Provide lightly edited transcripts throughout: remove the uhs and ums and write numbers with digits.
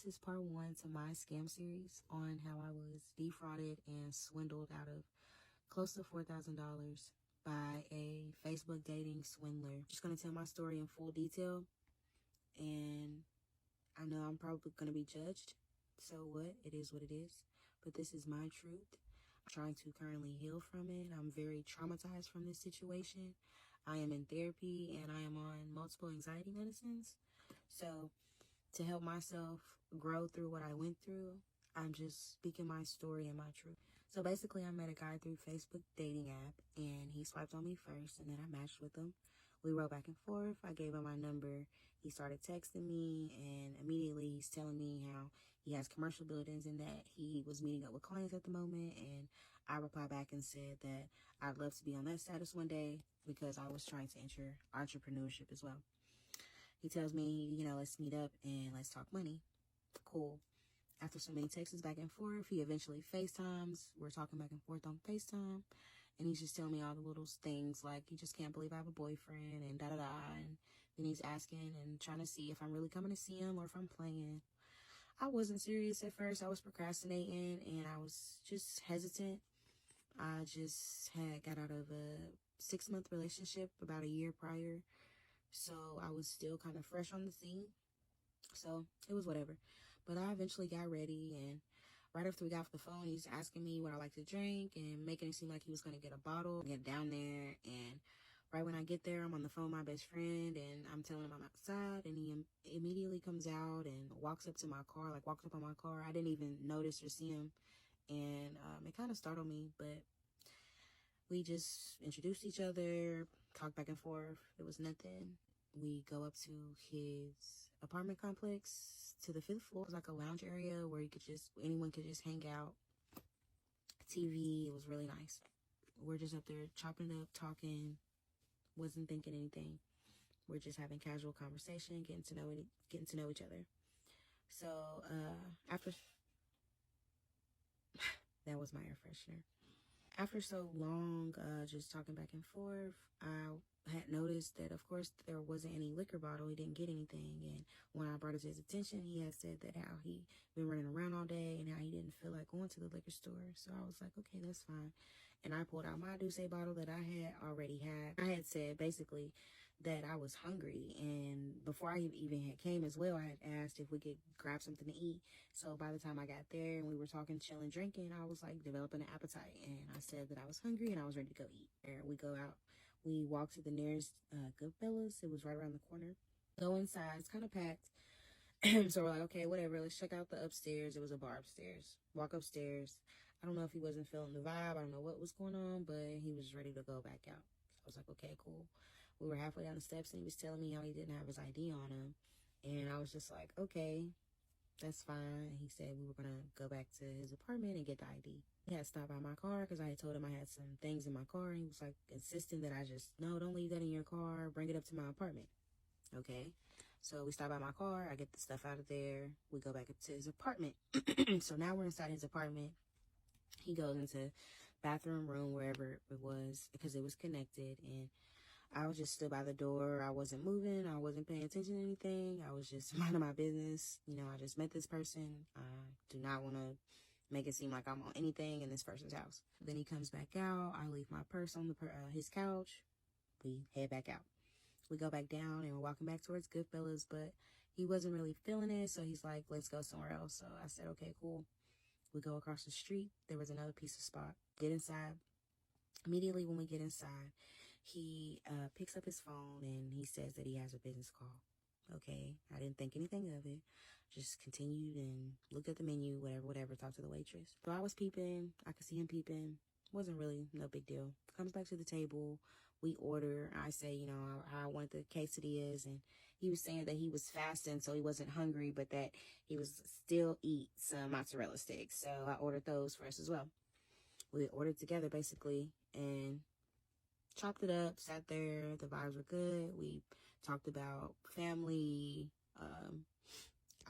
this is part 1 to my scam series on how I was defrauded and swindled out of close to $4,000 by a Facebook dating swindler. Just going to tell my story in full detail, and I know I'm probably going to be judged. So what? It is what it is. But this is my truth. I'm trying to currently heal from it. I'm very traumatized from this situation. I am in therapy and I am on multiple anxiety medicines. So to help myself grow through what I went through, I'm just speaking my story and my truth. So basically, I met a guy through Facebook dating app, and he swiped on me first, and then I matched with him. We wrote back and forth. I gave him my number. He started texting me, and immediately he's telling me how he has commercial buildings and that he was meeting up with clients at the moment. And I replied back and said that I'd love to be on that status one day because I was trying to enter entrepreneurship as well. He tells me, let's meet up and let's talk money. Cool. After so many texts back and forth, he eventually FaceTimes. We're talking back and forth on FaceTime. And he's just telling me all the little things like he just can't believe I have a boyfriend and da-da-da. And then he's asking and trying to see if I'm really coming to see him or if I'm playing. I wasn't serious at first. I was procrastinating and I was just hesitant. I just had got out of a 6-month relationship about a year prior. So I was still kind of fresh on the scene. So it was whatever. But I eventually got ready, and right after we got off the phone, he's asking me what I like to drink and making it seem like he was going to get a bottle, get down there. And right when I get there, I'm on the phone with my best friend, and I'm telling him I'm outside, and he immediately comes out and walks up to my car, walks up on my car. I didn't even notice or see him, and it kind of startled me, but we just introduced each other, talked back and forth. It was nothing. We go up to his apartment complex to the 5th floor. It was like a lounge area where anyone could just hang out. TV, it was really nice. We're just up there chopping it up, talking. Wasn't thinking anything. We're just having casual conversation, getting to know each other. So after that was my air freshener. After so long, just talking back and forth, I had noticed that, of course, there wasn't any liquor bottle. He didn't get anything. And when I brought it to his attention, he had said that how he been running around all day and how he didn't feel like going to the liquor store. So I was like, okay, that's fine. And I pulled out my Douce bottle that I had already had. I had said basically that I was hungry. And before I even had came as well, I had asked if we could grab something to eat. So by the time I got there and we were talking, chilling, drinking, I was like developing an appetite. And I said that I was hungry and I was ready to go eat. And we go out. We walked to the nearest Goodfellas. It was right around the corner. Go inside. It's kind of packed. So we're like, okay, whatever. Let's check out the upstairs. It was a bar upstairs. Walk upstairs. I don't know if he wasn't feeling the vibe. I don't know what was going on, but he was ready to go back out. So I was like, okay, cool. We were halfway down the steps, and he was telling me how he didn't have his ID on him. And I was just like, okay, that's fine. He said we were going to go back to his apartment and get the ID. He had stopped by my car because I had told him I had some things in my car. And he was like insisting that I just, no, don't leave that in your car. Bring it up to my apartment. Okay. So we stop by my car. I get the stuff out of there. We go back up to his apartment. So now we're inside his apartment. He goes into bathroom, room, wherever it was, because it was connected. And I was just stood by the door. I wasn't moving. I wasn't paying attention to anything. I was just minding my business. I just met this person. I do not want to make it seem like I'm on anything in this person's house. Then he comes back out. I leave my purse on his couch. We head back out. We go back down and we're walking back towards Goodfellas, but he wasn't really feeling it. So he's like, let's go somewhere else. So I said, okay, cool. We go across the street. There was another piece of spot. Get inside. Immediately when we get inside, he picks up his phone and he says that he has a business call. Okay, I didn't think anything of it. Just continued and looked at the menu, whatever, talked to the waitress. So I was peeping. I could see him peeping. Wasn't really no big deal. Comes back to the table. We order. I say, how I wanted the quesadillas. And he was saying that he was fasting, so he wasn't hungry, but that he was still eat some mozzarella sticks. So I ordered those for us as well. We ordered together, basically, and chopped it up, sat there. The vibes were good. We talked about family.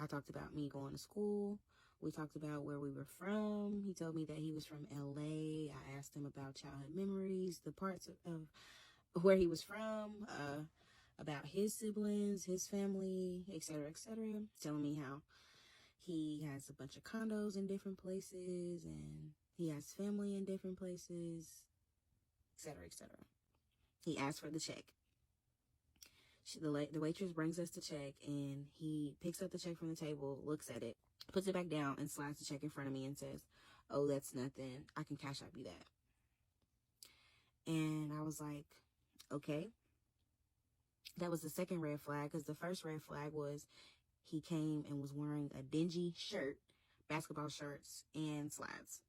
I talked about me going to school. We talked about where we were from. He told me that he was from LA. I asked him about childhood memories, the parts of where he was from, about his siblings, his family, etc., etc. Telling me how He has a bunch of condos in different places, and he has family in different places, etc., etc. He asked for the check. The waitress brings us the check, and he picks up the check from the table, looks at it, puts it back down, and slides the check in front of me and says, "Oh, that's nothing. I can cash out you that." And I was like, okay. That was the second red flag, because the first red flag was he came and was wearing a dingy shirt, basketball shorts, and slides.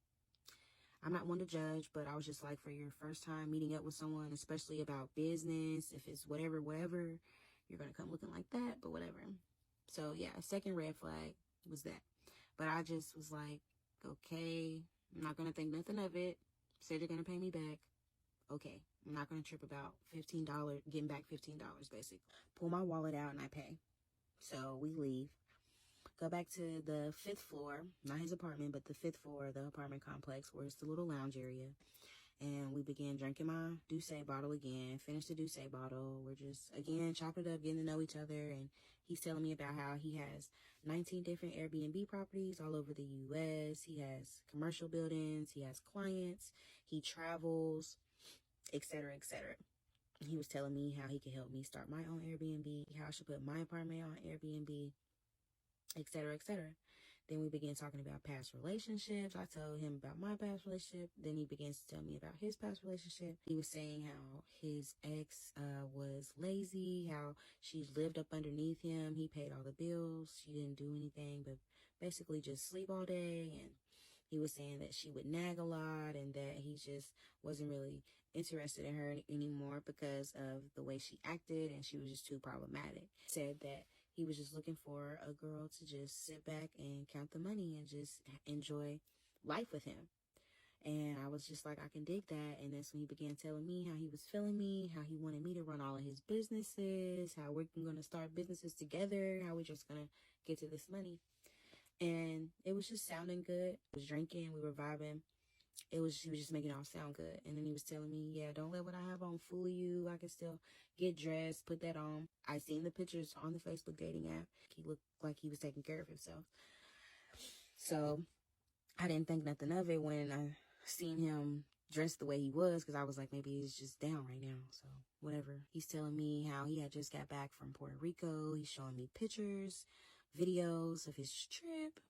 I'm not one to judge, but I was just like, for your first time meeting up with someone, especially about business, if it's whatever, you're going to come looking like that, but whatever. So yeah, second red flag was that. But I just was like, okay, I'm not going to think nothing of it. Said you're going to pay me back. Okay, I'm not going to trip about $15, getting back $15, basically. Pull my wallet out and I pay. So we leave. Go back to the 5th floor, not his apartment, but the 5th floor of the apartment complex, where it's the little lounge area. And we began drinking my Douce bottle again, finished the Douce bottle. We're just, again, chopping it up, getting to know each other. And he's telling me about how he has 19 different Airbnb properties all over the U.S. He has commercial buildings. He has clients. He travels, etc., etc. He was telling me how he could help me start my own Airbnb, how I should put my apartment on Airbnb, etc., etc. Then we began talking about past relationships. I told him about my past relationship. Then he begins to tell me about his past relationship. He was saying how his ex was lazy, how she lived up underneath him. He paid all the bills. She didn't do anything but basically just sleep all day. And he was saying that she would nag a lot and that he just wasn't really interested in her anymore because of the way she acted, and she was just too problematic. Said that he was just looking for a girl to just sit back and count the money and just enjoy life with him. And I was just like, I can dig that. And that's when he began telling me how he was feeling me, how he wanted me to run all of his businesses, how we're going to start businesses together, how we're just going to get to this money. And it was just sounding good. I was drinking, we were vibing. He was just making it all sound good. And then he was telling me, yeah, don't let what I have on fool you. I can still get dressed, put that on. I seen the pictures on the Facebook dating app. He looked like he was taking care of himself. So I didn't think nothing of it when I seen him dressed the way he was, because I was like, maybe he's just down right now. So whatever. He's telling me how he had just got back from Puerto Rico. He's showing me pictures, videos of his trip.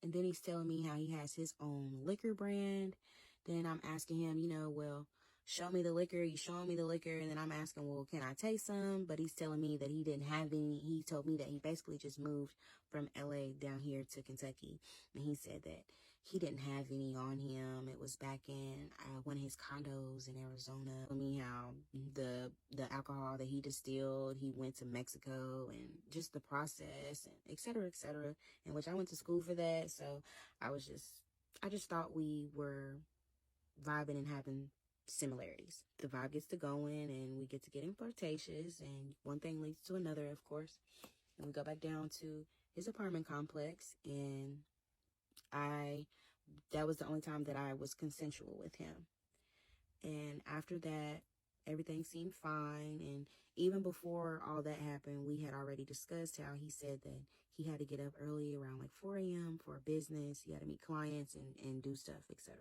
And then he's telling me how he has his own liquor brand. Then I'm asking him, well, show me the liquor. He's showing me the liquor. And then I'm asking, well, can I taste some? But he's telling me that he didn't have any. He told me that he basically just moved from LA down here to Kentucky. And he said that he didn't have any on him. It was back in one of his condos in Arizona. Told me how the alcohol that he distilled, he went to Mexico, and just the process, and et cetera, in which I went to school for that. So I just thought we were vibing and having similarities. The vibe gets to going, and we get to getting flirtatious, and one thing leads to another, of course. And we go back down to his apartment complex, and that was the only time that I was consensual with him. And after that, everything seemed fine. And even before all that happened, we had already discussed how he said that he had to get up early around like 4 a.m. for a business. He had to meet clients and do stuff, etc.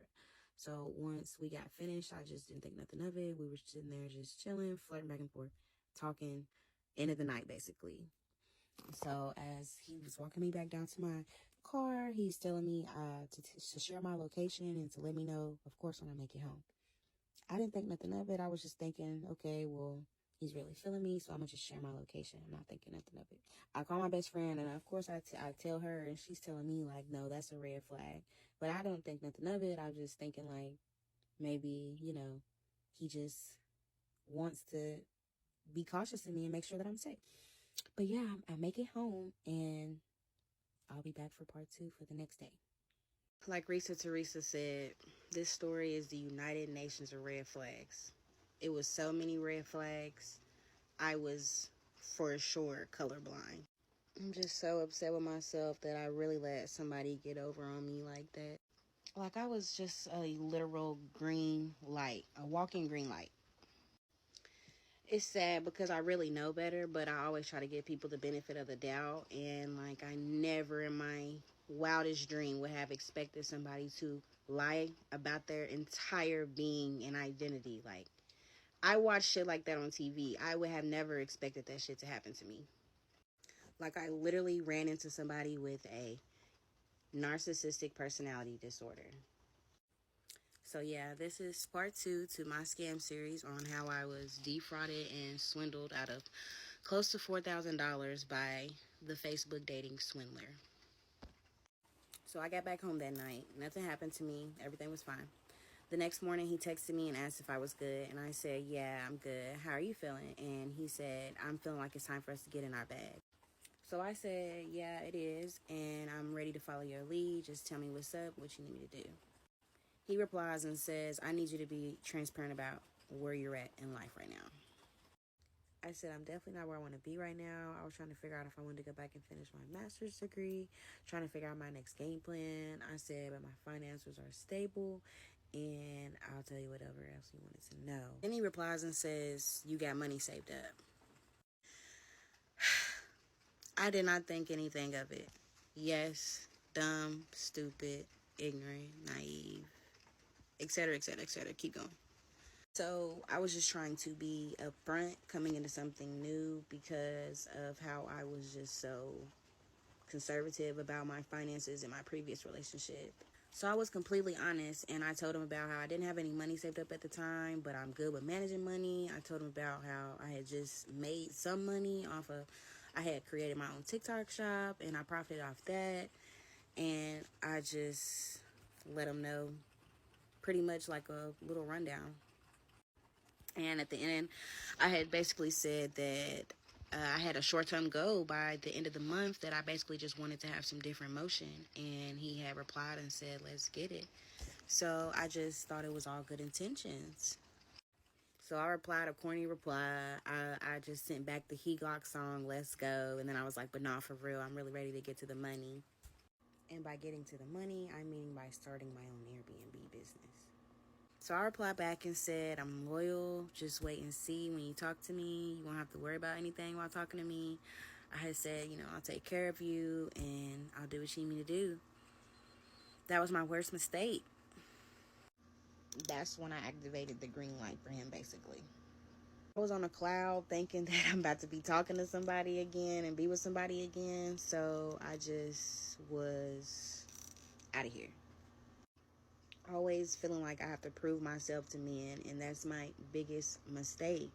So once we got finished, I just didn't think nothing of it. We were sitting there just chilling, flirting back and forth, talking, end of the night, basically. So as he was walking me back down to my car, he's telling me to share my location and to let me know, of course, when I make it home. I didn't think nothing of it. I was just thinking, okay, well, he's really feeling me, so I'm going to just share my location. I'm not thinking nothing of it. I call my best friend, and of course, I tell her, and she's telling me, like, no, that's a red flag. But I don't think nothing of it. I'm just thinking, like, maybe, he just wants to be cautious of me and make sure that I'm safe. But yeah, I make it home, and I'll be back for part 2 for the next day. Like Risa Teresa said, this story is the United Nations of red flags. It was so many red flags. I was, for sure, colorblind. I'm just so upset with myself that I really let somebody get over on me like that. Like, I was just a literal green light, a walking green light. It's sad because I really know better, but I always try to give people the benefit of the doubt. And, like, I never in my wildest dream would have expected somebody to lie about their entire being and identity. Like, I watch shit like that on TV. I would have never expected that shit to happen to me. Like, I literally ran into somebody with a narcissistic personality disorder. So yeah, this is part 2 to my scam series on how I was defrauded and swindled out of close to $4,000 by the Facebook dating Swindler. So I got back home that night. Nothing happened to me. Everything was fine. The next morning, he texted me and asked if I was good. And I said, yeah, I'm good. How are you feeling? And he said, I'm feeling like it's time for us to get in our bag. So I said, yeah, it is. And I'm ready to follow your lead. Just tell me what's up, what you need me to do. He replies and says, I need you to be transparent about where you're at in life right now. I said, I'm definitely not where I want to be right now. I was trying to figure out if I wanted to go back and finish my master's degree, trying to figure out my next game plan. I said, but my finances are stable, and I'll tell you whatever else you wanted to know. Then he replies and says, you got money saved up. I did not think anything of it. Yes, dumb, stupid, ignorant, naive, etc., etc., etc. Keep going. So I was just trying to be upfront coming into something new because of how I was just so conservative about my finances in my previous relationship. So I was completely honest, and I told him about how I didn't have any money saved up at the time, but I'm good with managing money. I told him about how I had just made some money off of, I had created my own TikTok shop, and I profited off that, and I just let him know pretty much like a little rundown. And at the end, I had basically said that I had a short-term goal by the end of the month that I basically just wanted to have some different motion. And he had replied and said, let's get it. So I just thought it was all good intentions. So I replied a corny reply. I just sent back the He Glock song, Let's Go. And then I was like, but not for real. I'm really ready to get to the money. And by getting to the money, I mean by starting my own Airbnb business. So I replied back and said, I'm loyal. Just wait and see. When you talk to me, you won't have to worry about anything while talking to me. I had said, I'll take care of you and I'll do what you need me to do. That was my worst mistake. That's when I activated the green light for him, basically. I was on a cloud thinking that I'm about to be talking to somebody again and be with somebody again. So I just was out of here. Always feeling like I have to prove myself to men, and that's my biggest mistake.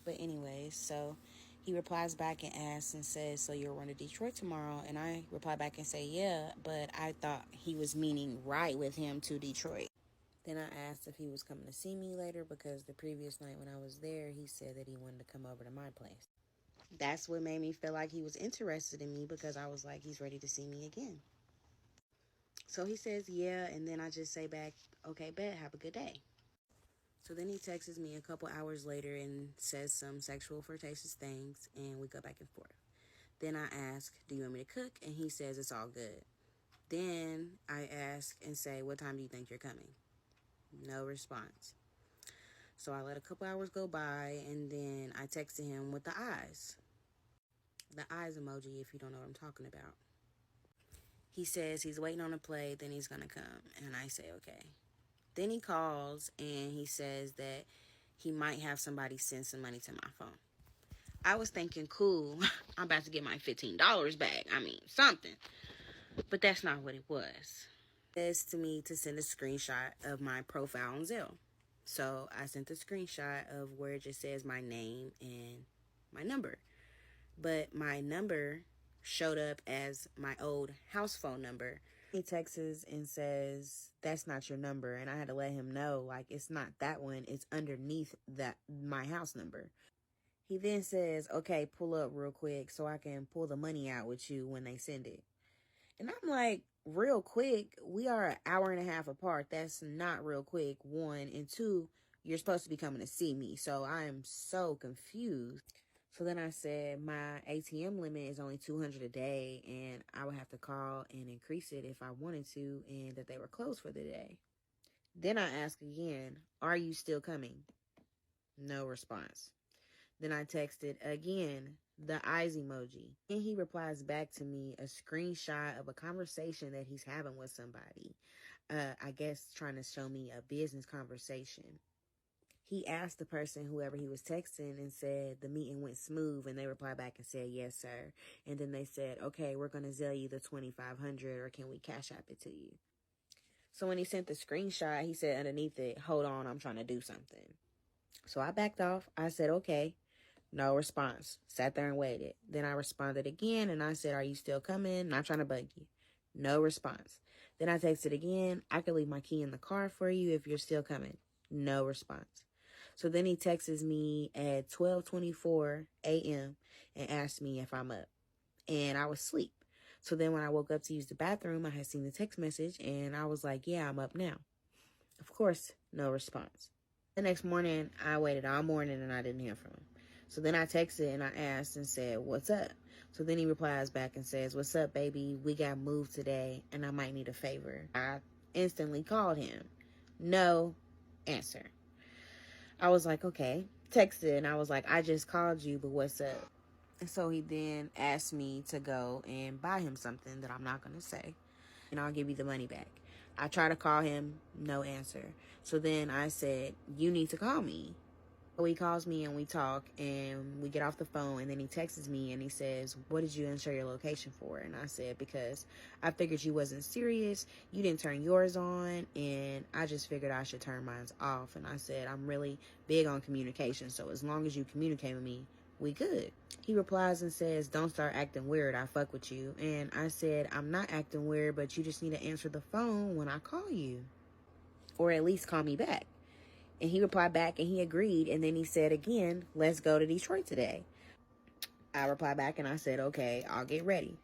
But anyways, so he replies back and asks and says, so you're going to Detroit tomorrow? And I reply back and say, yeah, but I thought he was meaning ride with him to Detroit. Then I asked if he was coming to see me later because the previous night when I was there, he said that he wanted to come over to my place. That's what made me feel like he was interested in me because I was like, he's ready to see me again. So he says, yeah, and then I just say back, okay, bet, have a good day. So then he texts me a couple hours later and says some sexual flirtatious things, and we go back and forth. Then I ask, do you want me to cook? And he says it's all good. Then I ask and say, what time do you think you're coming? No response. So I let a couple hours go by, and then I texted him with the eyes. The eyes emoji, if you don't know what I'm talking about. He says he's waiting on a play, then he's going to come. And I say, okay. Then he calls and he says that he might have somebody send some money to my phone. I was thinking, cool, I'm about to get my $15 back. I mean, something. But that's not what it was. It says to me to send a screenshot of my profile on Zelle. So I sent the screenshot of where it just says my name and my number. But my number showed up as my old house phone number. He texts and says, that's not your number. And I had to let him know, like, it's not that one. It's underneath my house number. He then says, okay, pull up real quick so I can pull the money out with you when they send it. And I'm like, real quick? We are an hour and a half apart. That's not real quick, one. And two, you're supposed to be coming to see me. So I am so confused. So then I said my ATM limit is only $200 a day, and I would have to call and increase it if I wanted to, and that they were closed for the day. Then I asked again, are you still coming? No response. Then I texted again, the eyes emoji. And he replies back to me a screenshot of a conversation that he's having with somebody. I guess trying to show me a business conversation. He asked the person, whoever he was texting, and said the meeting went smooth, and they replied back and said, yes, sir. And then they said, okay, we're going to Zelle you the $2,500, or can we cash app it to you? So when he sent the screenshot, he said underneath it, hold on, I'm trying to do something. So I backed off. I said, okay. No response. Sat there and waited. Then I responded again, and I said, are you still coming? Not trying to bug you. No response. Then I texted again, I could leave my key in the car for you if you're still coming. No response. So then he texts me at 12:24 a.m. and asks me if I'm up. And I was asleep. So then when I woke up to use the bathroom, I had seen the text message, and I was like, yeah, I'm up now. Of course, no response. The next morning, I waited all morning, and I didn't hear from him. So then I texted, and I asked and said, what's up? So then he replies back and says, what's up, baby? We got moved today, and I might need a favor. I instantly called him. No answer. I was like, okay. Texted, and I was like, I just called you, but what's up? And so he then asked me to go and buy him something that I'm not going to say, and I'll give you the money back. I tried to call him, no answer. So then I said, you need to call me. So he calls me and we talk and we get off the phone, and then he texts me and he says, what did you ensure your location for? And I said, because I figured you wasn't serious. You didn't turn yours on, and I just figured I should turn mine off. And I said, I'm really big on communication, so as long as you communicate with me, we good. He replies and says, don't start acting weird. I fuck with you. And I said, I'm not acting weird, but you just need to answer the phone when I call you, or at least call me back. And he replied back and he agreed. And then he said again, let's go to Detroit today. I replied back and I said, okay, I'll get ready.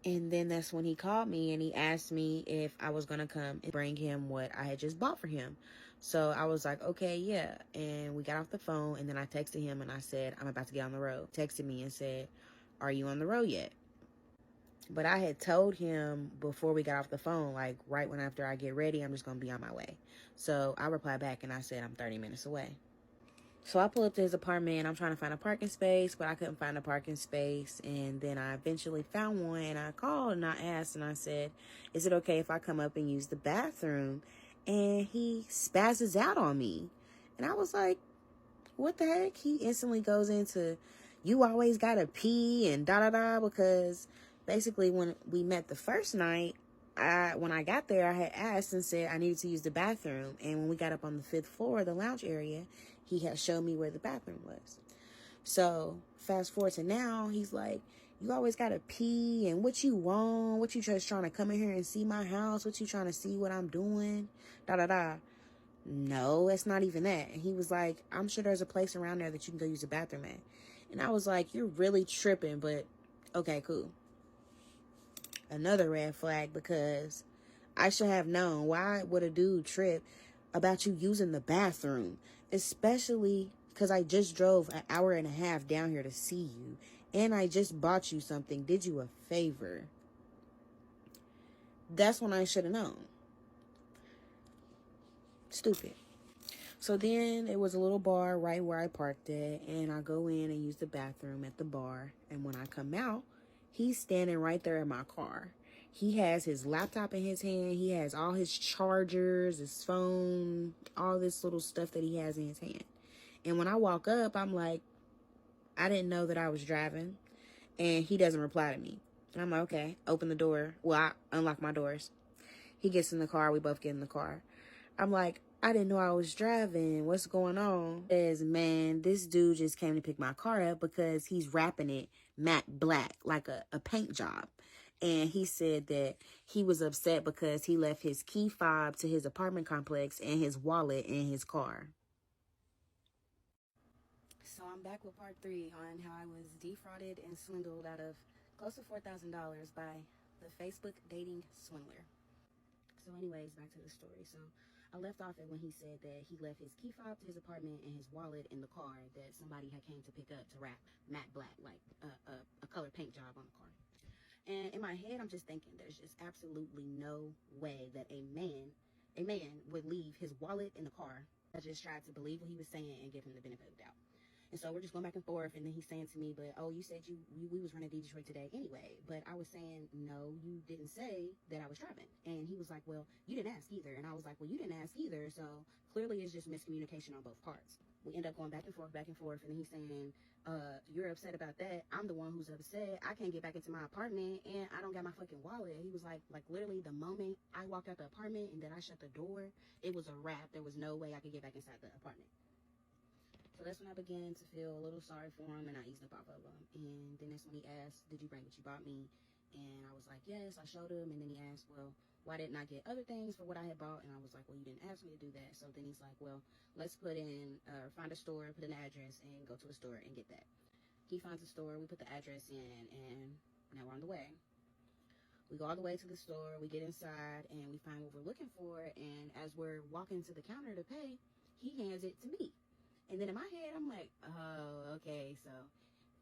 And then that's when he called me and he asked me if I was going to come and bring him what I had just bought for him. So I was like, okay, yeah. And we got off the phone, and then I texted him and I said, I'm about to get on the road. Texted me and said, are you on the road yet? But I had told him before we got off the phone, like right when after I get ready, I'm just going to be on my way. So I replied back and I said, I'm 30 minutes away. So I pull up to his apartment. I'm trying to find a parking space, but I couldn't find a parking space. And then I eventually found one, and I called and I asked and I said, is it okay if I come up and use the bathroom? And he spazzes out on me. And I was like, what the heck? He instantly goes into, you always gotta pee and da-da-da, because basically when we met the first night, when I got there, I had asked and said I needed to use the bathroom. And when we got up on the 5th floor, the lounge area, he had showed me where the bathroom was. So fast forward to now, he's like, you always gotta pee, and what you want? What you just trying to come in here and see my house? What you trying to see what I'm doing? Da-da-da. No, it's not even that. And he was like, I'm sure there's a place around there that you can go use the bathroom at. And I was like, you're really tripping, but okay, cool. Another red flag, because I should have known. Why would a dude trip about you using the bathroom? Especially because I just drove an hour and a half down here to see you, and I just bought you something, did you a favor. That's when I should have known. Stupid. So then it was a little bar right where I parked at, and I go in and use the bathroom at the bar. And when I come out, he's standing right there in my car. He has his laptop in his hand. He has all his chargers, his phone, all this little stuff that he has in his hand. And when I walk up, I'm like, I didn't know that I was driving. And he doesn't reply to me. And I'm like, okay, open the door. Well, I unlock my doors. He gets in the car. We both get in the car. I'm like, I didn't know I was driving. What's going on? He says, man, this dude just came to pick my car up because he's wrapping it matte black, like a paint job. And he said that he was upset because he left his key fob to his apartment complex and his wallet in his car. So I'm back with part 3 on how I was defrauded and swindled out of close to $4,000 by the Facebook dating swindler. So anyways, back to the story. So I left off at when he said that he left his key fob to his apartment and his wallet in the car that somebody had came to pick up to wrap matte black, like a color paint job on the car. And in my head, I'm just thinking there's just absolutely no way that a man would leave his wallet in the car. I just tried to believe what he was saying and give him the benefit of the doubt. And so we're just going back and forth, and then he's saying to me, but, oh, you said we was running Detroit today anyway. But I was saying, no, you didn't say that I was driving. And he was like, well, you didn't ask either. And I was like, well, you didn't ask either. So clearly it's just miscommunication on both parts. We end up going back and forth, and then he's saying, you're upset about that. I'm the one who's upset. I can't get back into my apartment, and I don't got my fucking wallet. He was like literally the moment I walked out the apartment and then I shut the door, it was a wrap. There was no way I could get back inside the apartment. So that's when I began to feel a little sorry for him, and I eased up off of him. And then that's when he asked, did you bring what you bought me? And I was like, yes, I showed him. And then he asked, well, why didn't I get other things for what I had bought? And I was like, well, you didn't ask me to do that. So then he's like, well, let's find a store, put an address, and go to a store and get that. He finds a store, we put the address in, and now we're on the way. We go all the way to the store, we get inside, and we find what we're looking for. And as we're walking to the counter to pay, he hands it to me. And then in my head, I'm like, oh, okay, so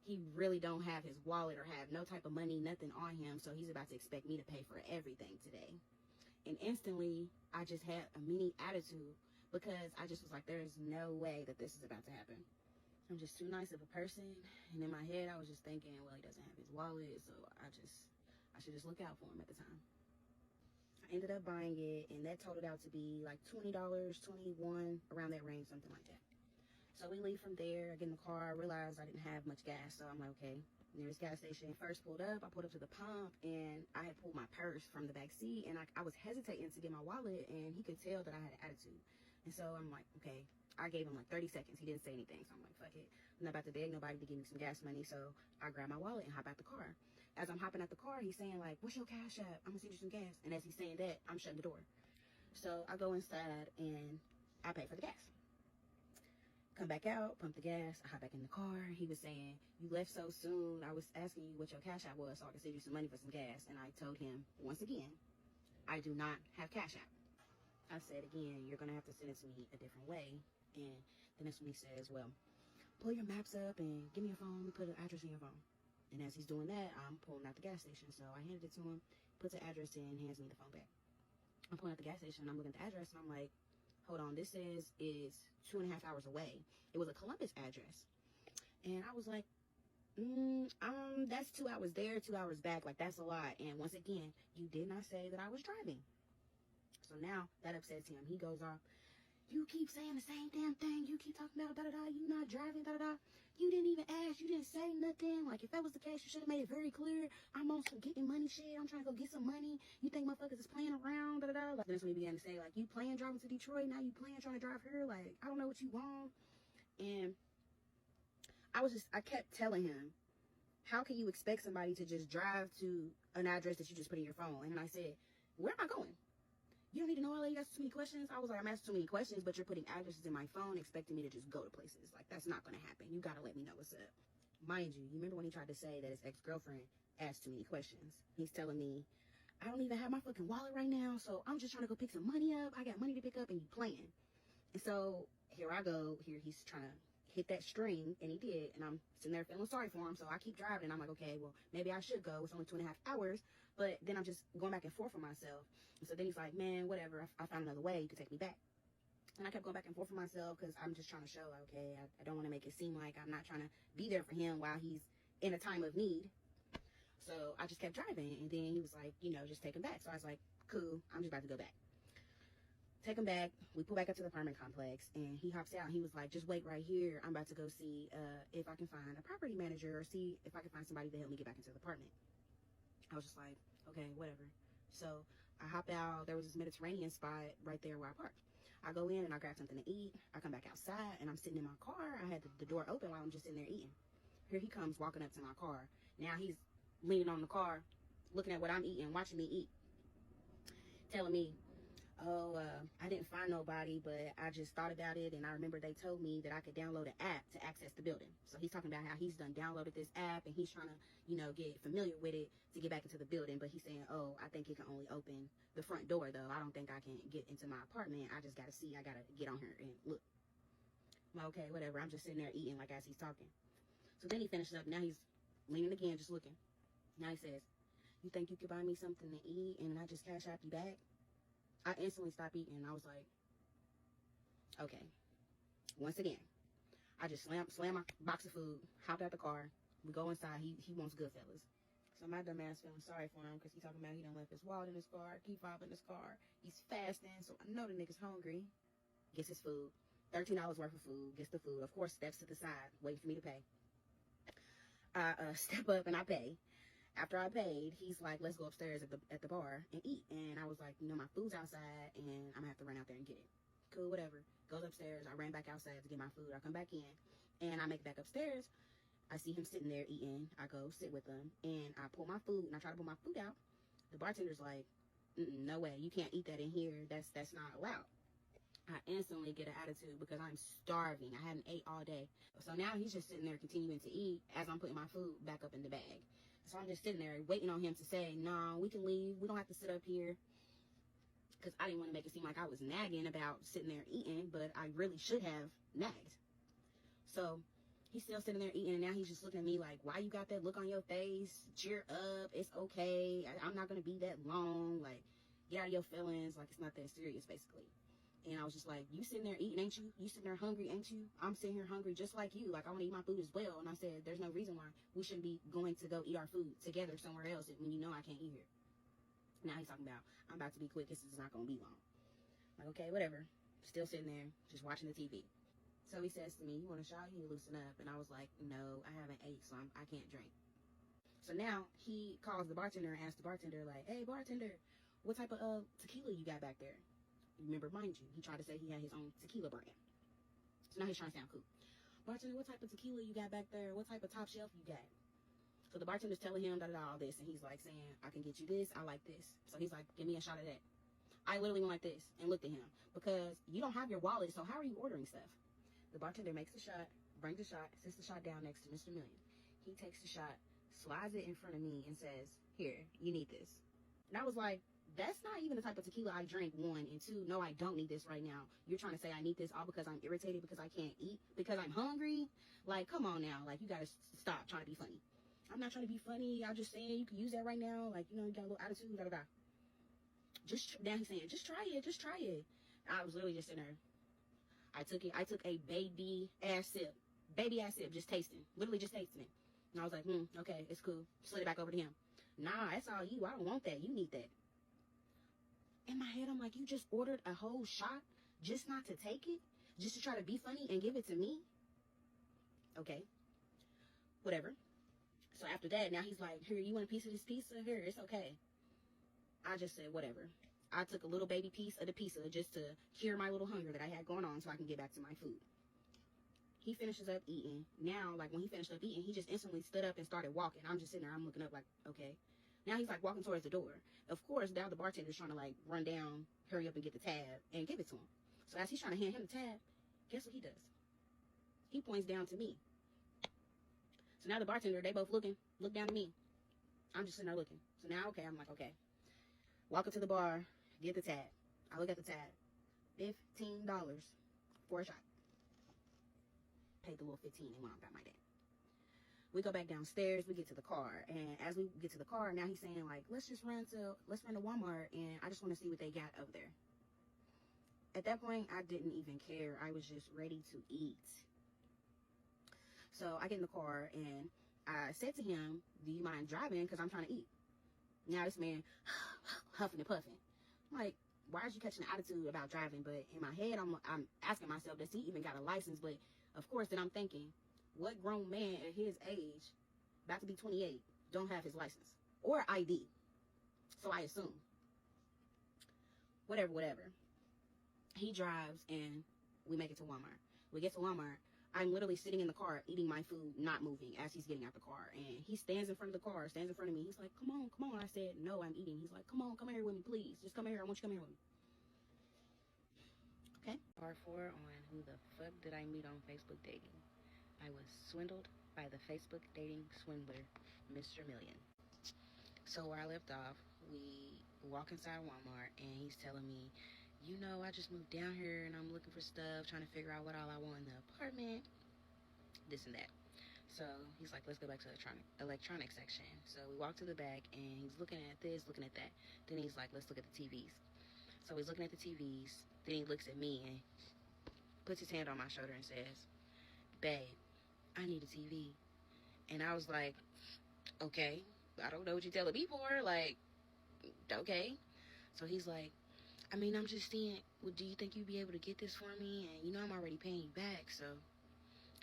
he really don't have his wallet or have no type of money, nothing on him, so he's about to expect me to pay for everything today. And instantly, I just had a mini attitude because I just was like, there is no way that this is about to happen. I'm just too nice of a person. And in my head, I was just thinking, well, he doesn't have his wallet, so I should just look out for him at the time. I ended up buying it, and that totaled out to be like $20, $21, around that range, something like that. So we leave from there. I get in the car. I realized I didn't have much gas. So I'm like, okay, nearest gas station. First pulled up. I pulled up to the pump, and I had pulled my purse from the back seat. And I was hesitating to get my wallet, and he could tell that I had an attitude. And so I'm like, okay. I gave him like 30 seconds. He didn't say anything. So I'm like, fuck it. I'm not about to beg nobody to give me some gas money. So I grab my wallet and hop out the car. As I'm hopping out the car, he's saying like, what's your cash app? I'm going to send you some gas. And as he's saying that, I'm shutting the door. So I go inside, and I pay for the gas. Come back out, pump the gas, I hop back in the car. He was saying, you left so soon. I was asking you what your cash app was so I could send you some money for some gas. And I told him, once again, I do not have cash app. I said, again, you're going to have to send it to me a different way. And then that's when he says, well, pull your maps up and give me your phone. Put an address in your phone. And as he's doing that, I'm pulling out the gas station. So I handed it to him, puts the address in, hands me the phone back. I'm pulling out the gas station, and I'm looking at the address, and I'm like, hold on, this is 2.5 hours away. It was a Columbus address. And I was like, that's 2 hours there, 2 hours back. Like, that's a lot. And once again, you did not say that I was driving. So now that upsets him. He goes off, you keep saying the same damn thing. You keep talking about da-da-da. You not driving, da-da-da. You didn't even ask. You didn't say nothing. Like, if that was the case, you should have made it very clear. I'm on some getting money shit. I'm trying to go get some money. You think motherfuckers is playing around, da-da-da. Like, that's when he began to say, like, you playing driving to Detroit. Now you playing trying to drive here. Like, I don't know what you want. And I kept telling him, how can you expect somebody to just drive to an address that you just put in your phone? And I said, where am I going? You don't need to know all that. You got too many questions. I was like, I'm asking too many questions, but you're putting addresses in my phone expecting me to just go to places. Like, that's not going to happen. You got to let me know what's up. Mind you, you remember when he tried to say that his ex-girlfriend asked too many questions? He's telling me, I don't even have my fucking wallet right now, so I'm just trying to go pick some money up. I got money to pick up, and you playing. And so here I go. Here he's trying to hit that string, and he did. And I'm sitting there feeling sorry for him, so I keep driving. And I'm like, okay, well, maybe I should go. It's only 2.5 hours. But then I'm just going back and forth with myself. And so then he's like, man, whatever. I found another way. You can take me back. And I kept going back and forth with myself because I'm just trying to show, like, okay, I don't want to make it seem like I'm not trying to be there for him while he's in a time of need. So I just kept driving. And then he was like, you know, just take him back. So I was like, cool, I'm just about to go back. Take him back. We pull back up to the apartment complex. And he hops out. And he was like, just wait right here. I'm about to go see if I can find a property manager or see if I can find somebody to help me get back into the apartment. I was just like, okay, whatever. So I hop out. There was this Mediterranean spot right there where I parked. I go in and I grab something to eat. I come back outside and I'm sitting in my car. I had the door open while I'm just sitting there eating. Here he comes walking up to my car. Now he's leaning on the car, looking at what I'm eating, watching me eat, telling me, oh, I didn't find nobody, but I just thought about it, and I remember they told me that I could download an app to access the building. So he's talking about how he's done downloaded this app, and he's trying to, you know, get familiar with it to get back into the building. But he's saying, oh, I think it can only open the front door, though. I don't think I can get into my apartment. I just got to see. I got to get on here and look. I'm like, okay, whatever. I'm just sitting there eating like as he's talking. So then he finishes up. Now he's leaning again, just looking. Now he says, you think you could buy me something to eat, and I just cash out you back? I instantly stopped eating. I was like, okay. Once again, I just slam my box of food, hop out the car. We go inside. He wants Goodfellas. So my dumb ass feeling sorry for him because he talking about he done left his wallet in his car, key fob in his car. He's fasting, so I know the nigga's hungry. Gets his food. $13 worth of food. Gets the food. Of course, steps to the side, waiting for me to pay. I step up and I pay. After I paid, he's like, let's go upstairs at the bar and eat. And I was like, you know, my food's outside and I'm gonna have to run out there and get it. Cool, whatever. Goes upstairs. I ran back outside to get my food. I come back in and I make it back upstairs. I see him sitting there eating. I go sit with him and I pull my food and I try to pull my food out. The bartender's like, no way, you can't eat that in here. That's not allowed. I instantly get an attitude because I'm starving. I hadn't ate all day. So now he's just sitting there continuing to eat as I'm putting my food back up in the bag. So I'm just sitting there waiting on him to say, no, we can leave. We don't have to sit up here. Because I didn't want to make it seem like I was nagging about sitting there eating, but I really should have nagged. So he's still sitting there eating, and now he's just looking at me like, why you got that look on your face? Cheer up. It's okay. I'm not going to be that long. Like, get out of your feelings. Like, it's not that serious, basically. And I was just like, you sitting there eating, ain't you? You sitting there hungry, ain't you? I'm sitting here hungry just like you. Like, I want to eat my food as well. And I said, there's no reason why we shouldn't be going to go eat our food together somewhere else when you know I can't eat here. Now he's talking about, I'm about to be quick. This is not going to be long. Like, okay, whatever. Still sitting there, just watching the TV. So he says to me, you want a shot? You need to loosen up. And I was like, no, I haven't ate, so I can't drink. So now he calls the bartender and asks the bartender, like, hey, bartender, what type of tequila you got back there? Remember, mind you, he tried to say he had his own tequila brand. So now he's trying to sound cool. Bartender, what type of tequila you got back there? What type of top shelf you got? So the bartender's telling him all this, and he's like saying, I can get you this, I like this. So he's like, give me a shot of that. I literally went like this and looked at him because you don't have your wallet, so how are you ordering stuff? The bartender makes the shot, brings the shot, sits the shot down next to Mr. Million. He takes the shot, slides it in front of me, and says, here, you need this. And I was like, that's not even the type of tequila I drink, one. And two, no, I don't need this right now. You're trying to say I need this all because I'm irritated, because I can't eat, because I'm hungry? Like, come on now. Like, you got to stop trying to be funny. I'm not trying to be funny. I'm just saying you can use that right now. Like, you know, you got a little attitude, da-da-da. Now he's saying, just try it. Just try it. I was literally just in there. I took a baby-ass sip. Baby-ass sip, just tasting. Literally just tasting it. And I was like, okay, it's cool. Slid it back over to him. Nah, that's all you. I don't want that. You need that. In my head, I'm like, you just ordered a whole shot just not to take it? Just to try to be funny and give it to me? Okay. Whatever. So after that, now he's like, here, you want a piece of this pizza? Here, it's okay. I just said, whatever. I took a little baby piece of the pizza just to cure my little hunger that I had going on so I can get back to my food. He finishes up eating. Now, like, when he finished up eating, he just instantly stood up and started walking. I'm just sitting there. I'm looking up like, okay. Now he's, like, walking towards the door. Of course, now the bartender's trying to, like, run down, hurry up and get the tab and give it to him. So as he's trying to hand him the tab, guess what he does? He points down to me. So now the bartender, they both look down at me. I'm just sitting there looking. So now, okay, I'm like, okay. Walk up to the bar, get the tab. I look at the tab. $15 for a shot. Paid the little 15 and went on about my day. We go back downstairs, we get to the car, and as we get to the car, now he's saying, like, let's run to Walmart, and I just want to see what they got over there. At that point, I didn't even care. I was just ready to eat. So I get in the car, and I said to him, do you mind driving? Because I'm trying to eat. Now this man, huffing and puffing. I'm like, why is you catching an attitude about driving? But in my head, I'm asking myself, does he even got a license? But of course, then I'm thinking, what grown man at his age, about to be 28, don't have his license or ID? So I assume. Whatever. He drives and we make it to Walmart. We get to Walmart. I'm literally sitting in the car, eating my food, not moving as he's getting out the car. And he stands in front of the car, stands in front of me. He's like, come on. I said, no, I'm eating. He's like, come here with me, please. Just come here. I want you to come here with me. Okay. Part 4 on who the fuck did I meet on Facebook dating. I was swindled by the Facebook dating swindler, Mr. Million. So where I left off, we walk inside Walmart, and he's telling me, you know, I just moved down here, and I'm looking for stuff, trying to figure out what all I want in the apartment, this and that. So he's like, let's go back to the electronics section. So we walk to the back, and he's looking at this, looking at that. Then he's like, let's look at the TVs. So he's looking at the TVs. Then he looks at me and puts his hand on my shoulder and says, babe, I need a TV. And I was like, okay, I don't know what you're telling me for. Like, okay. So he's like, I mean, I'm just saying, well, do you think you'd be able to get this for me? And, you know, I'm already paying you back. So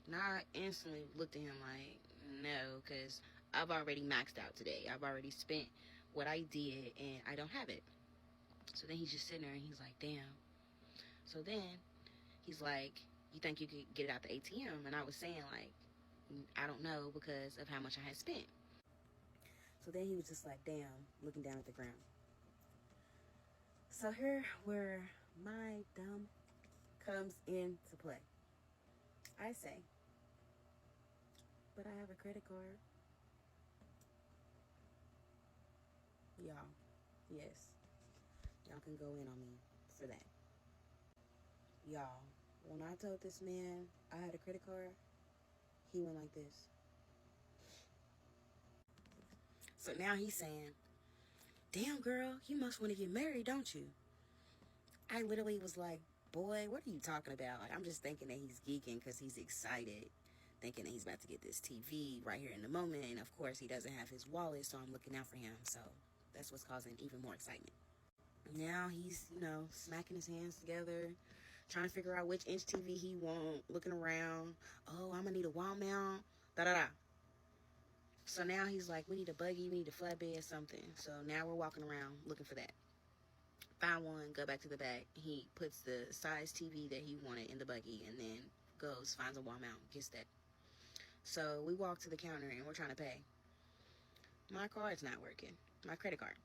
now I instantly looked at him like, no, because I've already maxed out today. I've already spent what I did, and I don't have it. So then he's just sitting there, and he's like, damn. So then he's like, you think you could get it out the ATM? And I was saying, like, I don't know because of how much I had spent. So then he was just like, damn, looking down at the ground. So here where my dumb comes into play. I say, but I have a credit card. Y'all, yes, y'all can go in on me for that. Y'all, when I told this man I had a credit card, he went like this. So now he's saying, damn girl, you must want to get married, don't you? I literally was like, boy, what are you talking about? Like, I'm just thinking that he's geeking because he's excited, thinking that he's about to get this TV right here in the moment. And of course, he doesn't have his wallet, so I'm looking out for him. So that's what's causing even more excitement. Now he's, you know, smacking his hands together, trying to figure out which inch TV he want, looking around. Oh, I'm going to need a wall mount, da-da-da. So now he's like, we need a buggy, we need a flatbed, something. So now we're walking around looking for that. Find one, go back to the back. He puts the size TV that he wanted in the buggy and then goes, finds a wall mount, gets that. So we walk to the counter and we're trying to pay. My card's not working, my credit card.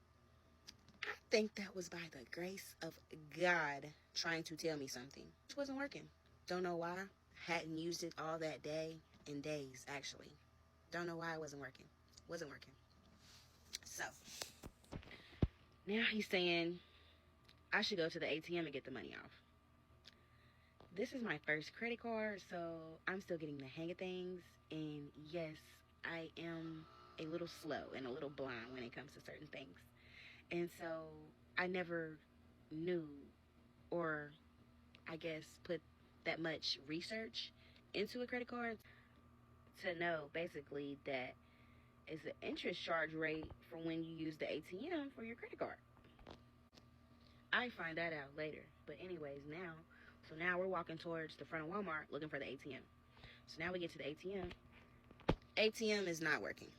I think that was by the grace of God trying to tell me something. It wasn't working. Don't know why. Hadn't used it all that day and days, actually. Don't know why it wasn't working. Wasn't working. So now he's saying I should go to the ATM and get the money off. This is my first credit card, so I'm still getting the hang of things. And yes, I am a little slow and a little blind when it comes to certain things. And so I never knew, or I guess put that much research into a credit card to know basically that it's an interest charge rate for when you use the ATM for your credit card. I find that out later. But anyways, now we're walking towards the front of Walmart looking for the ATM. So now we get to the ATM. ATM is not working.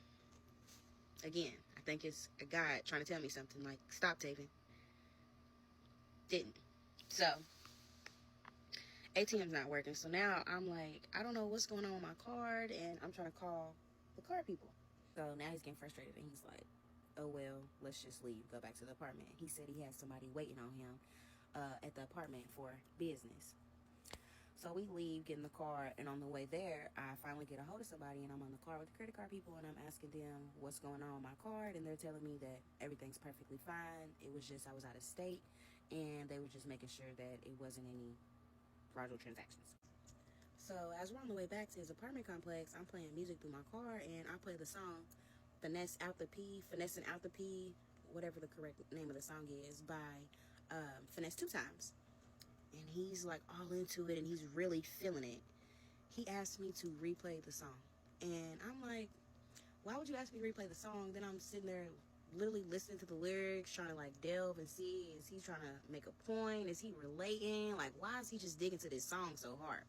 Again, I think it's a guy trying to tell me something like, stop taping. Didn't. So ATM's not working. So now I'm like, I don't know what's going on with my card, and I'm trying to call the card people. So now he's getting frustrated, and he's like, oh, well, let's just leave, go back to the apartment. He said he has somebody waiting on him at the apartment for business. So we leave, get in the car, and on the way there, I finally get a hold of somebody, and I'm on the car with the credit card people, and I'm asking them what's going on with my card, and they're telling me that everything's perfectly fine. It was just I was out of state, and they were just making sure that it wasn't any fraudulent transactions. So as we're on the way back to his apartment complex, I'm playing music through my car, and I play the song Finessing Out the P, whatever the correct name of the song is, by Finesse 2 Times. And he's like all into it, and he's really feeling it. He asked me to replay the song, and I'm like, why would you ask me to replay the song? Then I'm sitting there literally listening to the lyrics, trying to like delve and see, is he trying to make a point? Is he relating? Like, why is he just digging to this song so hard?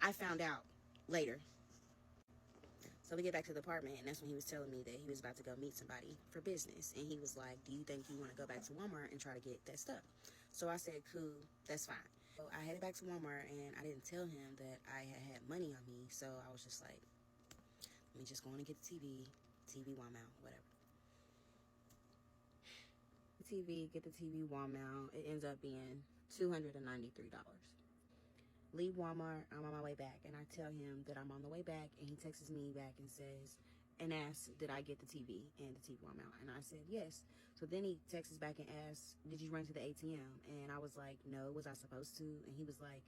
I found out later. So we get back to the apartment, and that's when he was telling me that he was about to go meet somebody for business. And he was like, do you think you want to go back to Walmart and try to get that stuff? So I said, cool, that's fine. So I headed back to Walmart, and I didn't tell him that I had money on me. So I was just like, let me just go on and get the TV wall mount, whatever. Get the TV wall mount. It ends up being $293. Leave Walmart, I'm on my way back, and I tell him that I'm on the way back, and he texts me back and says, and asks, did I get the TV and the TV wall mount? And I said, yes. So then he texts back and asks, did you run to the ATM? And I was like, no, was I supposed to? And he was like,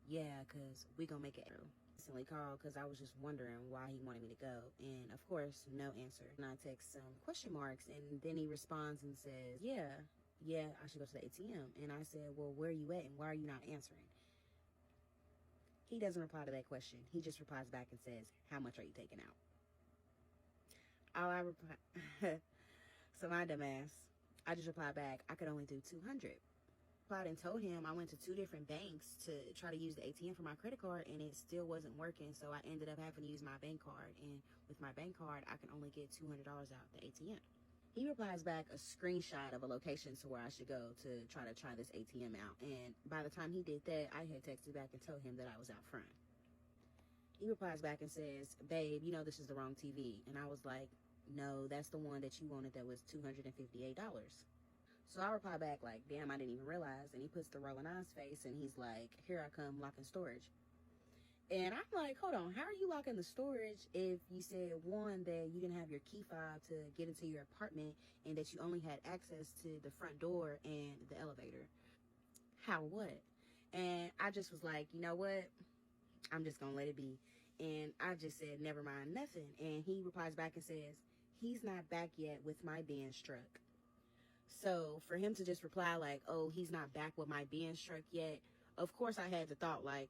yeah, because we gonna make it. Instantly called because I was just wondering why he wanted me to go. And of course, no answer. And I text some question marks, and then he responds and says, yeah, I should go to the ATM. And I said, well, where are you at, and why are you not answering? He doesn't reply to that question. He just replies back and says, how much are you taking out? All I reply, so my dumbass, I just replied back, I could only do 200. I and told him I went to 2 different banks to try to use the ATM for my credit card, and it still wasn't working, so I ended up having to use my bank card, and with my bank card I can only get $200 out the ATM. He replies back a screenshot of a location to where I should go to try this ATM out, and by the time he did that, I had texted back and told him that I was out front. He replies back and says, babe, you know this is the wrong TV, and I was like, no, that's the one that you wanted that was $258. So I reply back like, damn, I didn't even realize. And he puts the rolling eyes face and he's like, here I come locking storage. And I'm like, hold on, how are you locking the storage if you said, one, that you didn't have your key fob to get into your apartment and that you only had access to the front door and the elevator? How, what? And I just was like, you know what? I'm just going to let it be. And I just said, never mind, nothing. And he replies back and says, he's not back yet with my Benz truck. So for him to just reply like, oh, he's not back with my Benz truck yet, of course I had the thought like,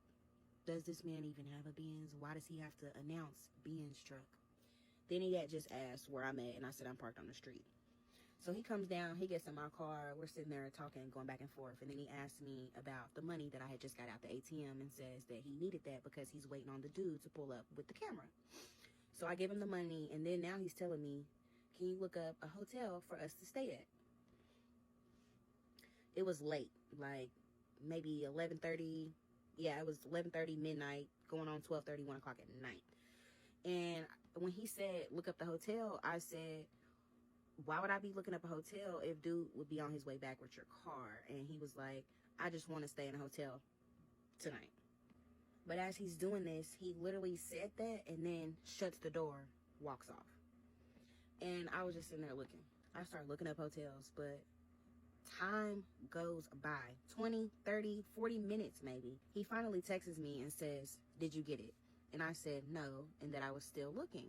does this man even have a Benz? Why does he have to announce Benz truck? Then he had just asked where I'm at, and I said I'm parked on the street. So he comes down, he gets in my car, we're sitting there talking, going back and forth, and then he asks me about the money that I had just got out the ATM and says that he needed that because he's waiting on the dude to pull up with the camera. So I give him the money, and then now he's telling me, can you look up a hotel for us to stay at? It was late, like maybe 11:30. Yeah, it was 11:30 midnight, going on 12:30, 1 o'clock at night. And when he said, look up the hotel, I said, why would I be looking up a hotel if dude would be on his way back with your car? And he was like, I just want to stay in a hotel tonight. But as he's doing this, he literally said that and then shuts the door, walks off. And I was just sitting there looking. I started looking up hotels, but time goes by 20, 30, 40 minutes maybe. He finally texts me and says, did you get it? And I said no, and that I was still looking.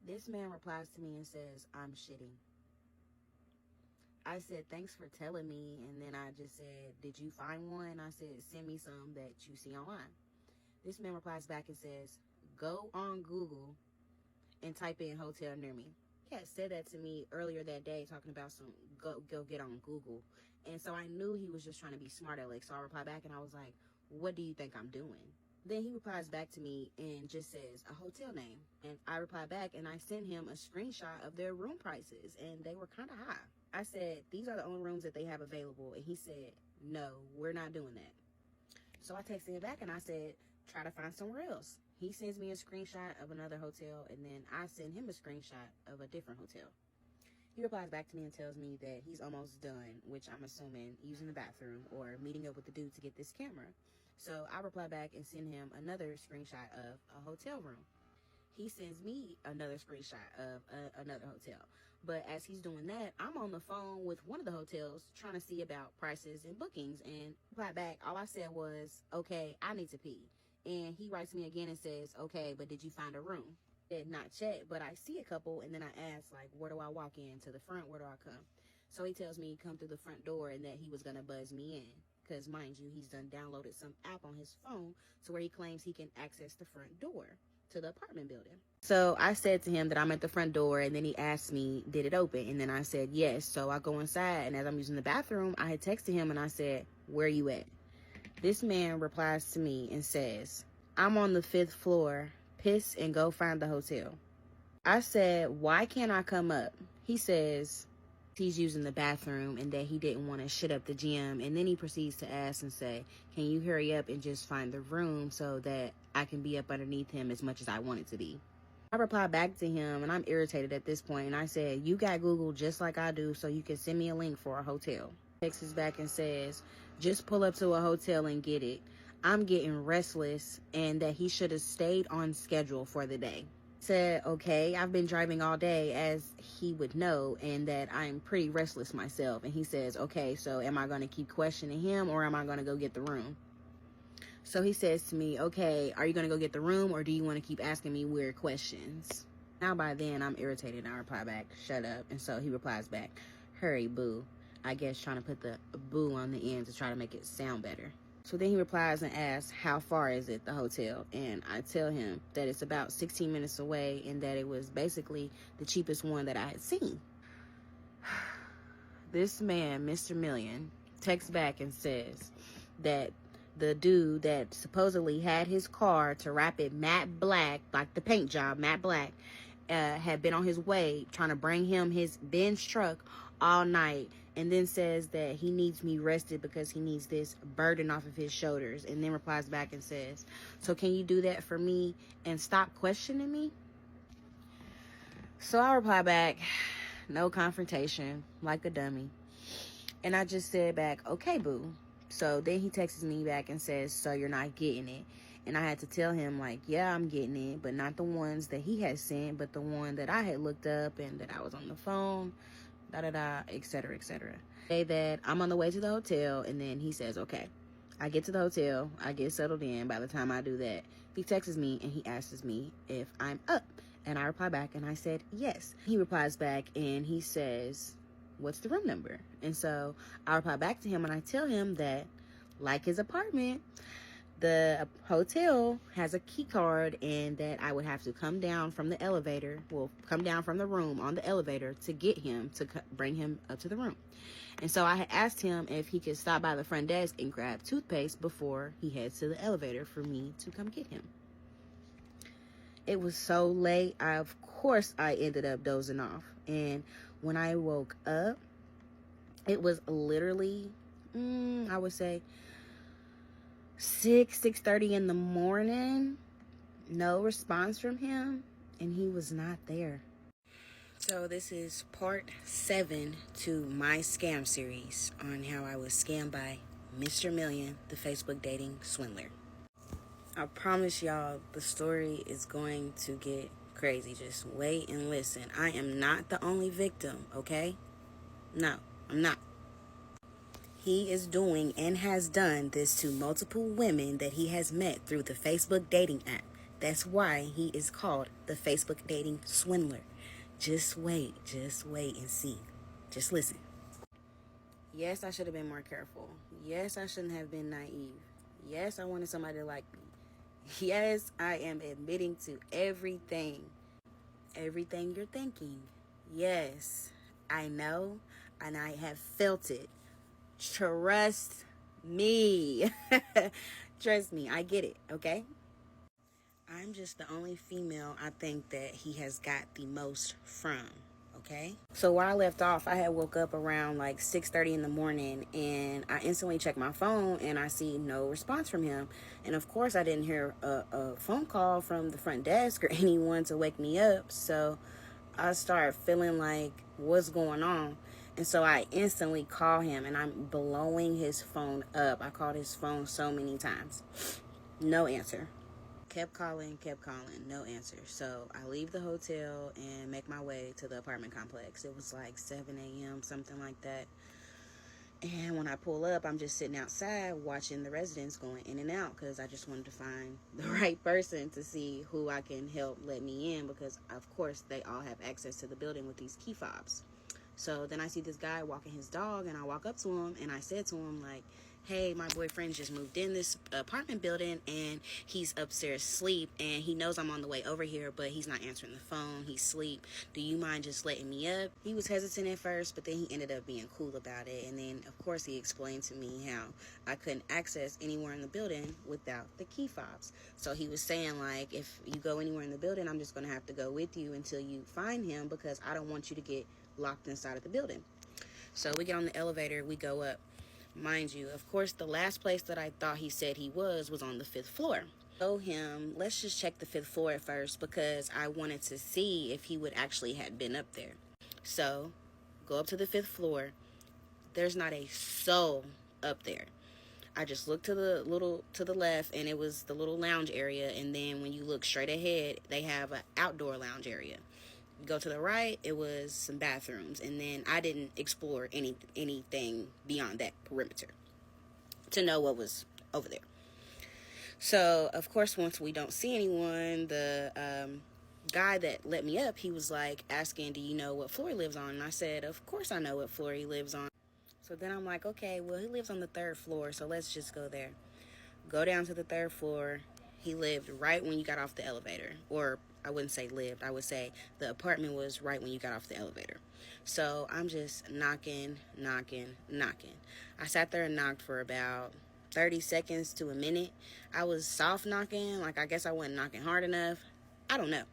This man replies to me and says, I'm shitting. I said, thanks for telling me. And then I just said, did you find one? I said, send me some that you see online. This man replies back and says, go on Google and type in hotel near me. He had said that to me earlier that day, talking about some go get on Google. And so I knew he was just trying to be smart aleck. So I replied back and I was like, what do you think I'm doing? Then he replies back to me and just says a hotel name. And I reply back and I send him a screenshot of their room prices, and they were kind of high. I said, these are the only rooms that they have available. And he said, no, we're not doing that. So I texted him back and I said, try to find somewhere else. He sends me a screenshot of another hotel, and then I send him a screenshot of a different hotel. He replies back to me and tells me that he's almost done, which I'm assuming using the bathroom or meeting up with the dude to get this camera. So I reply back and send him another screenshot of a hotel room. He sends me another screenshot of another hotel. But as he's doing that, I'm on the phone with one of the hotels trying to see about prices and bookings, and reply back, all I said was, okay, I need to pee. And he writes me again and says, okay, but did you find a room? Did not check, but I see a couple, and then I ask, like, where do I walk in? To the front? Where do I come? So he tells me come through the front door and that he was going to buzz me in. Because, mind you, he's done downloaded some app on his phone to where he claims he can access the front door to the apartment building. So I said to him that I'm at the front door, and then he asked me, did it open? And then I said, yes. So I go inside, and as I'm using the bathroom, I had texted him, and I said, where are you at? This man replies to me and says, I'm on the 5th floor. Piss and go find the hotel. I said, why can't I come up? He says he's using the bathroom and that he didn't want to shit up the gym. And then he proceeds to ask and say, can you hurry up and just find the room so that I can be up underneath him as much as I want it to be? I reply back to him, and I'm irritated at this point, and I said, you got Google just like I do, so you can send me a link for a hotel. He texts back and says, just pull up to a hotel and get it. I'm getting restless, and that he should have stayed on schedule for the day. Said, okay, I've been driving all day, as he would know, and that I'm pretty restless myself. And he says, okay, so am I going to keep questioning him, or am I going to go get the room? So he says to me, okay, are you going to go get the room, or do you want to keep asking me weird questions? Now by then, I'm irritated, and I reply back, shut up. And so he replies back, hurry, boo. I guess trying to put the boo on the end to try to make it sound better. So then he replies and asks, how far is it, the hotel? And I tell him that it's about 16 minutes away and that it was basically the cheapest one that I had seen. This man, Mr. Million, texts back and says that the dude that supposedly had his car to wrap it matte black, like the paint job, matte black, had been on his way trying to bring him his Benz truck all night, and then says that he needs me rested because he needs this burden off of his shoulders, and then replies back and says, so can you do that for me and stop questioning me? So I reply back, no confrontation, like a dummy. And I just said back, okay, boo. So then he texts me back and says, so you're not getting it? And I had to tell him, like, yeah, I'm getting it, but not the ones that he had sent, but the one that I had looked up and that I was on the phone, da-da-da, etc., etc. Say that I'm on the way to the hotel, and then he says, okay. I get to the hotel, I get settled in. By the time I do that, he texts me and he asks me if I'm up. And I reply back and I said, yes. He replies back and he says, what's the room number? And so I reply back to him and I tell him that, like his apartment, the hotel has a key card and that I would have to come down from the elevator, come down from the room on the elevator to get him, to bring him up to the room. And so I had asked him if he could stop by the front desk and grab toothpaste before he heads to the elevator for me to come get him. It was so late, of course I ended up dozing off. And when I woke up, it was literally, I would say, 6:30 in the morning. No response from him, and he was not there. So this is part 7 to my scam series on how I was scammed by Mr. Million, the Facebook dating swindler. I promise y'all the story is going to get crazy. Just wait and listen. I am not the only victim, okay? No, I'm not. He is doing and has done this to multiple women that he has met through the Facebook dating app. That's why he is called the Facebook dating swindler. Just wait and see. Just listen. Yes, I should have been more careful. Yes, I shouldn't have been naive. Yes, I wanted somebody to like me. Yes, I am admitting to everything you're thinking. Yes, I know, and I have felt it. Trust me. Trust me, I get it, okay? I'm just the only female I think that he has got the most from, okay? So where I left off, I had woke up around like 6:30 in the morning, and I instantly checked my phone and I see no response from him. And of course I didn't hear a phone call from the front desk or anyone to wake me up. So I started feeling like, what's going on? And so I instantly call him, and I'm blowing his phone up. I called his phone so many times. No answer. Kept calling, no answer. So I leave the hotel and make my way to the apartment complex. It was like 7 a.m., something like that. And when I pull up, I'm just sitting outside watching the residents going in and out because I just wanted to find the right person to see who I can help let me in, because, of course, they all have access to the building with these key fobs. So then I see this guy walking his dog, and I walk up to him, and I said to him, like, hey, my boyfriend just moved in this apartment building, and he's upstairs asleep, and he knows I'm on the way over here, but he's not answering the phone. He's asleep. Do you mind just letting me up? He was hesitant at first, but then he ended up being cool about it. And then, of course, he explained to me how I couldn't access anywhere in the building without the key fobs. So he was saying, like, if you go anywhere in the building, I'm just going to have to go with you until you find him, because I don't want you to get locked inside of the building. So we get on the elevator, we go up. Mind you, of course, the last place that I thought he said he was on the 5th floor. So him, let's just check the 5th floor at first, because I wanted to see if he would actually had been up there. So go up to the 5th floor. There's not a soul up there. I just looked to the left, and it was the little lounge area. And then when you look straight ahead, they have an outdoor lounge area. Go to the right, it was some bathrooms, and then I didn't explore anything beyond that perimeter to know what was over there. So of course, once we don't see anyone, the guy that let me up, he was like asking, do you know what floor he lives on? And I said, of course I know what floor he lives on. So then I'm like, okay, well, he lives on the 3rd floor, so let's just go there. go down to the third floor. He lived right when you got off the elevator. Or I wouldn't say lived, I would say the apartment was right when you got off the elevator. So I'm just knocking. I sat there and knocked for about 30 seconds to a minute. I was soft knocking, like I guess I wasn't knocking hard enough. I don't know.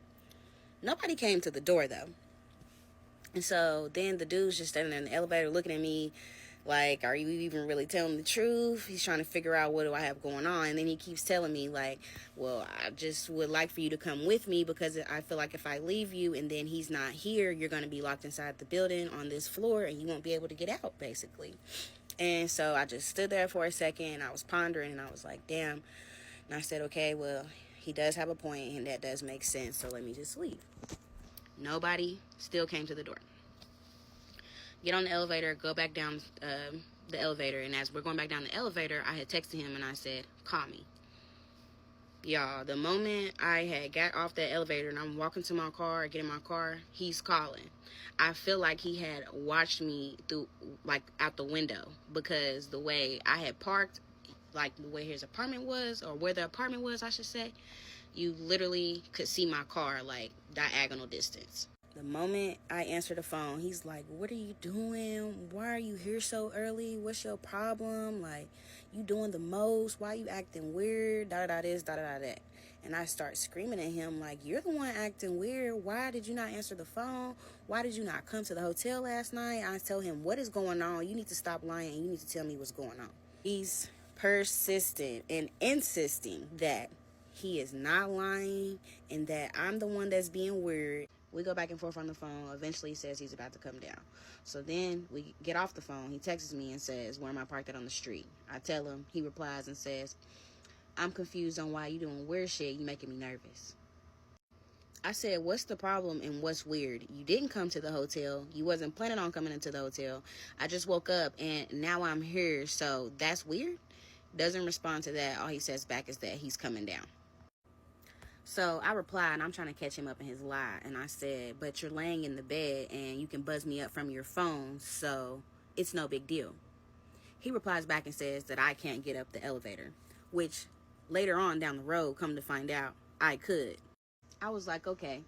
Nobody came to the door though. And so then the dude's just standing in the elevator looking at me like, are you even really telling the truth? He's trying to figure out what do I have going on. And then he keeps telling me like, well, I just would like for you to come with me because I feel like if I leave you and then he's not here, you're going to be locked inside the building on this floor and you won't be able to get out, basically. And so I just stood there for a second. I was pondering and I was like, damn. And I said, okay, well, he does have a point and that does make sense. So let me just leave. Nobody still came to the door. Get on the elevator, go back down the elevator. And as we're going back down the elevator, I had texted him and I said, call me. Y'all, the moment I had got off that elevator and I'm walking to my car, getting my car, he's calling. I feel like he had watched me through, like, out the window, because the way I had parked, like the way his apartment was, or where the apartment was, I should say, you literally could see my car, like, diagonal distance. The moment I answer the phone, he's like, what are you doing? Why are you here so early? What's your problem? Like, you doing the most? Why you acting weird? Da-da-da this, da-da-da that. And I start screaming at him like, you're the one acting weird. Why did you not answer the phone? Why did you not come to the hotel last night? I tell him, what is going on? You need to stop lying. You need to tell me what's going on. He's persistent and insisting that he is not lying and that I'm the one that's being weird. We go back and forth on the phone. Eventually he says he's about to come down. So then we get off the phone. He texts me and says, where am I parked at on the street? I tell him. He replies and says, I'm confused on why you doing weird shit. You making me nervous. I said, what's the problem and what's weird? You didn't come to the hotel. You wasn't planning on coming into the hotel. I just woke up and now I'm here. So that's weird? Doesn't respond to that. All he says back is that he's coming down. So I replied, and I'm trying to catch him up in his lie. And I said, but you're laying in the bed and you can buzz me up from your phone, so it's no big deal. He replies back and says that I can't get up the elevator, which later on down the road, come to find out, I could. I was like, okay,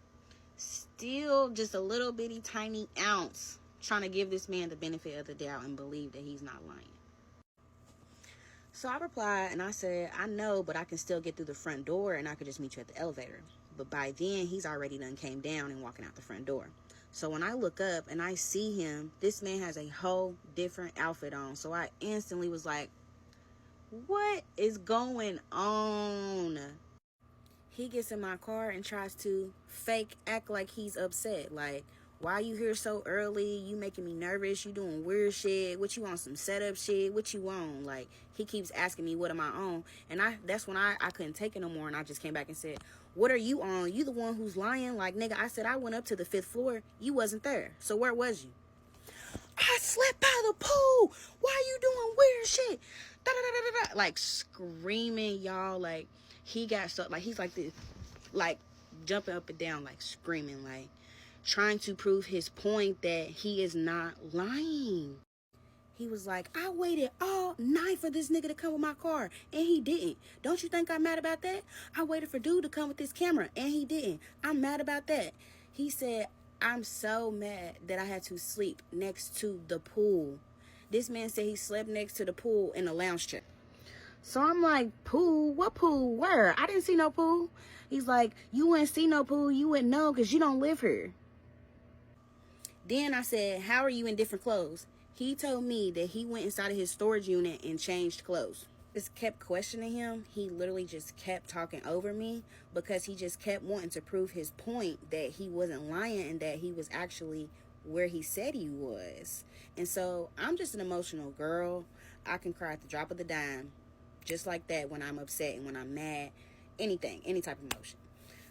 still just a little bitty tiny ounce trying to give this man the benefit of the doubt and believe that he's not lying. So I replied and I said, I know, but I can still get through the front door and I could just meet you at the elevator. But by then, he's already done came down and walking out the front door. So when I look up and I see him, this man has a whole different outfit on. So I instantly was like, what is going on? He gets in my car and tries to fake act like he's upset. Like, why you here so early? You making me nervous. You doing weird shit. What you want, some setup shit? What you want? Like, he keeps asking me what am I on? And that's when I couldn't take it no more. And I just came back and said, what are you on? You the one who's lying? Like, nigga, I said I went up to the 5th floor. You wasn't there. So where was you? I slept by the pool. Why you doing weird shit? Da, da, da, da, da. Like screaming, y'all. Like, he got so, like, he's like this, like jumping up and down, like screaming, like trying to prove his point that he is not lying. He was like, I waited all night for this nigga to come with my car, and he didn't. Don't you think I'm mad about that? I waited for dude to come with this camera, and he didn't. I'm mad about that. He said, I'm so mad that I had to sleep next to the pool. This man said he slept next to the pool in a lounge chair. So I'm like, pool? What pool? Where? I didn't see no pool. He's like, you wouldn't see no pool. You wouldn't know because you don't live here. Then I said, how are you in different clothes? He told me that he went inside of his storage unit and changed clothes. Just kept questioning him. He literally just kept talking over me because he just kept wanting to prove his point that he wasn't lying and that he was actually where he said he was. And so I'm just an emotional girl. I can cry at the drop of the dime, just like that, when I'm upset and when I'm mad, anything, any type of emotion.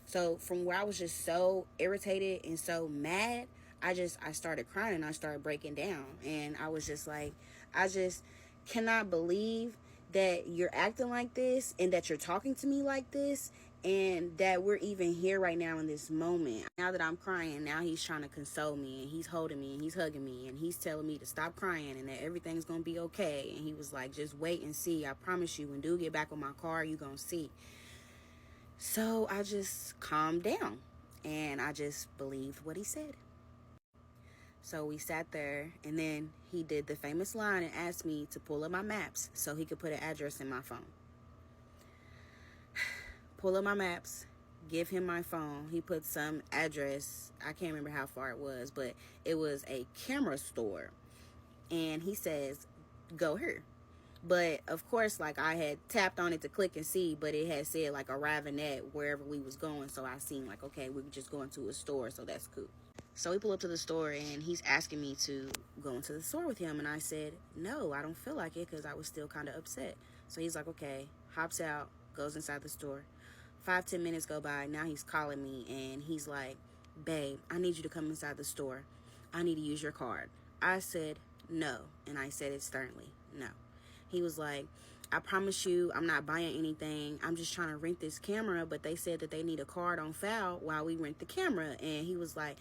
So from where I was just so irritated and so mad, I started crying and I started breaking down. And I was just like, I just cannot believe that you're acting like this and that you're talking to me like this And that we're even here right now in this moment. Now that I'm crying, now he's trying to console me, and he's holding me, and he's hugging me, and he's telling me to stop crying and that everything's gonna be okay. And he was like, just wait and see. I promise you, when dude get back on my car, you gonna see. So I just calmed down and I just believed what he said. So we sat there, and then he did the famous line and asked me to pull up my maps so he could put an address in my phone. Pull up my maps, give him my phone. He put some address, I can't remember how far it was, but it was a camera store. And he says, go here. But of course, like, I had tapped on it to click and see, but it had said like arriving at wherever we was going. So I seen like, okay, we were just going to a store, so that's cool. So we pull up to the store, and he's asking me to go into the store with him. And I said, no, I don't feel like it, because I was still kind of upset. So he's like, okay, hops out, goes inside the store. 5-10 minutes go by. Now he's calling me, and he's like, babe, I need you to come inside the store. I need to use your card. I said, no. And I said it sternly, no. He was like, I promise you, I'm not buying anything. I'm just trying to rent this camera, but they said that they need a card on file while we rent the camera. And he was like,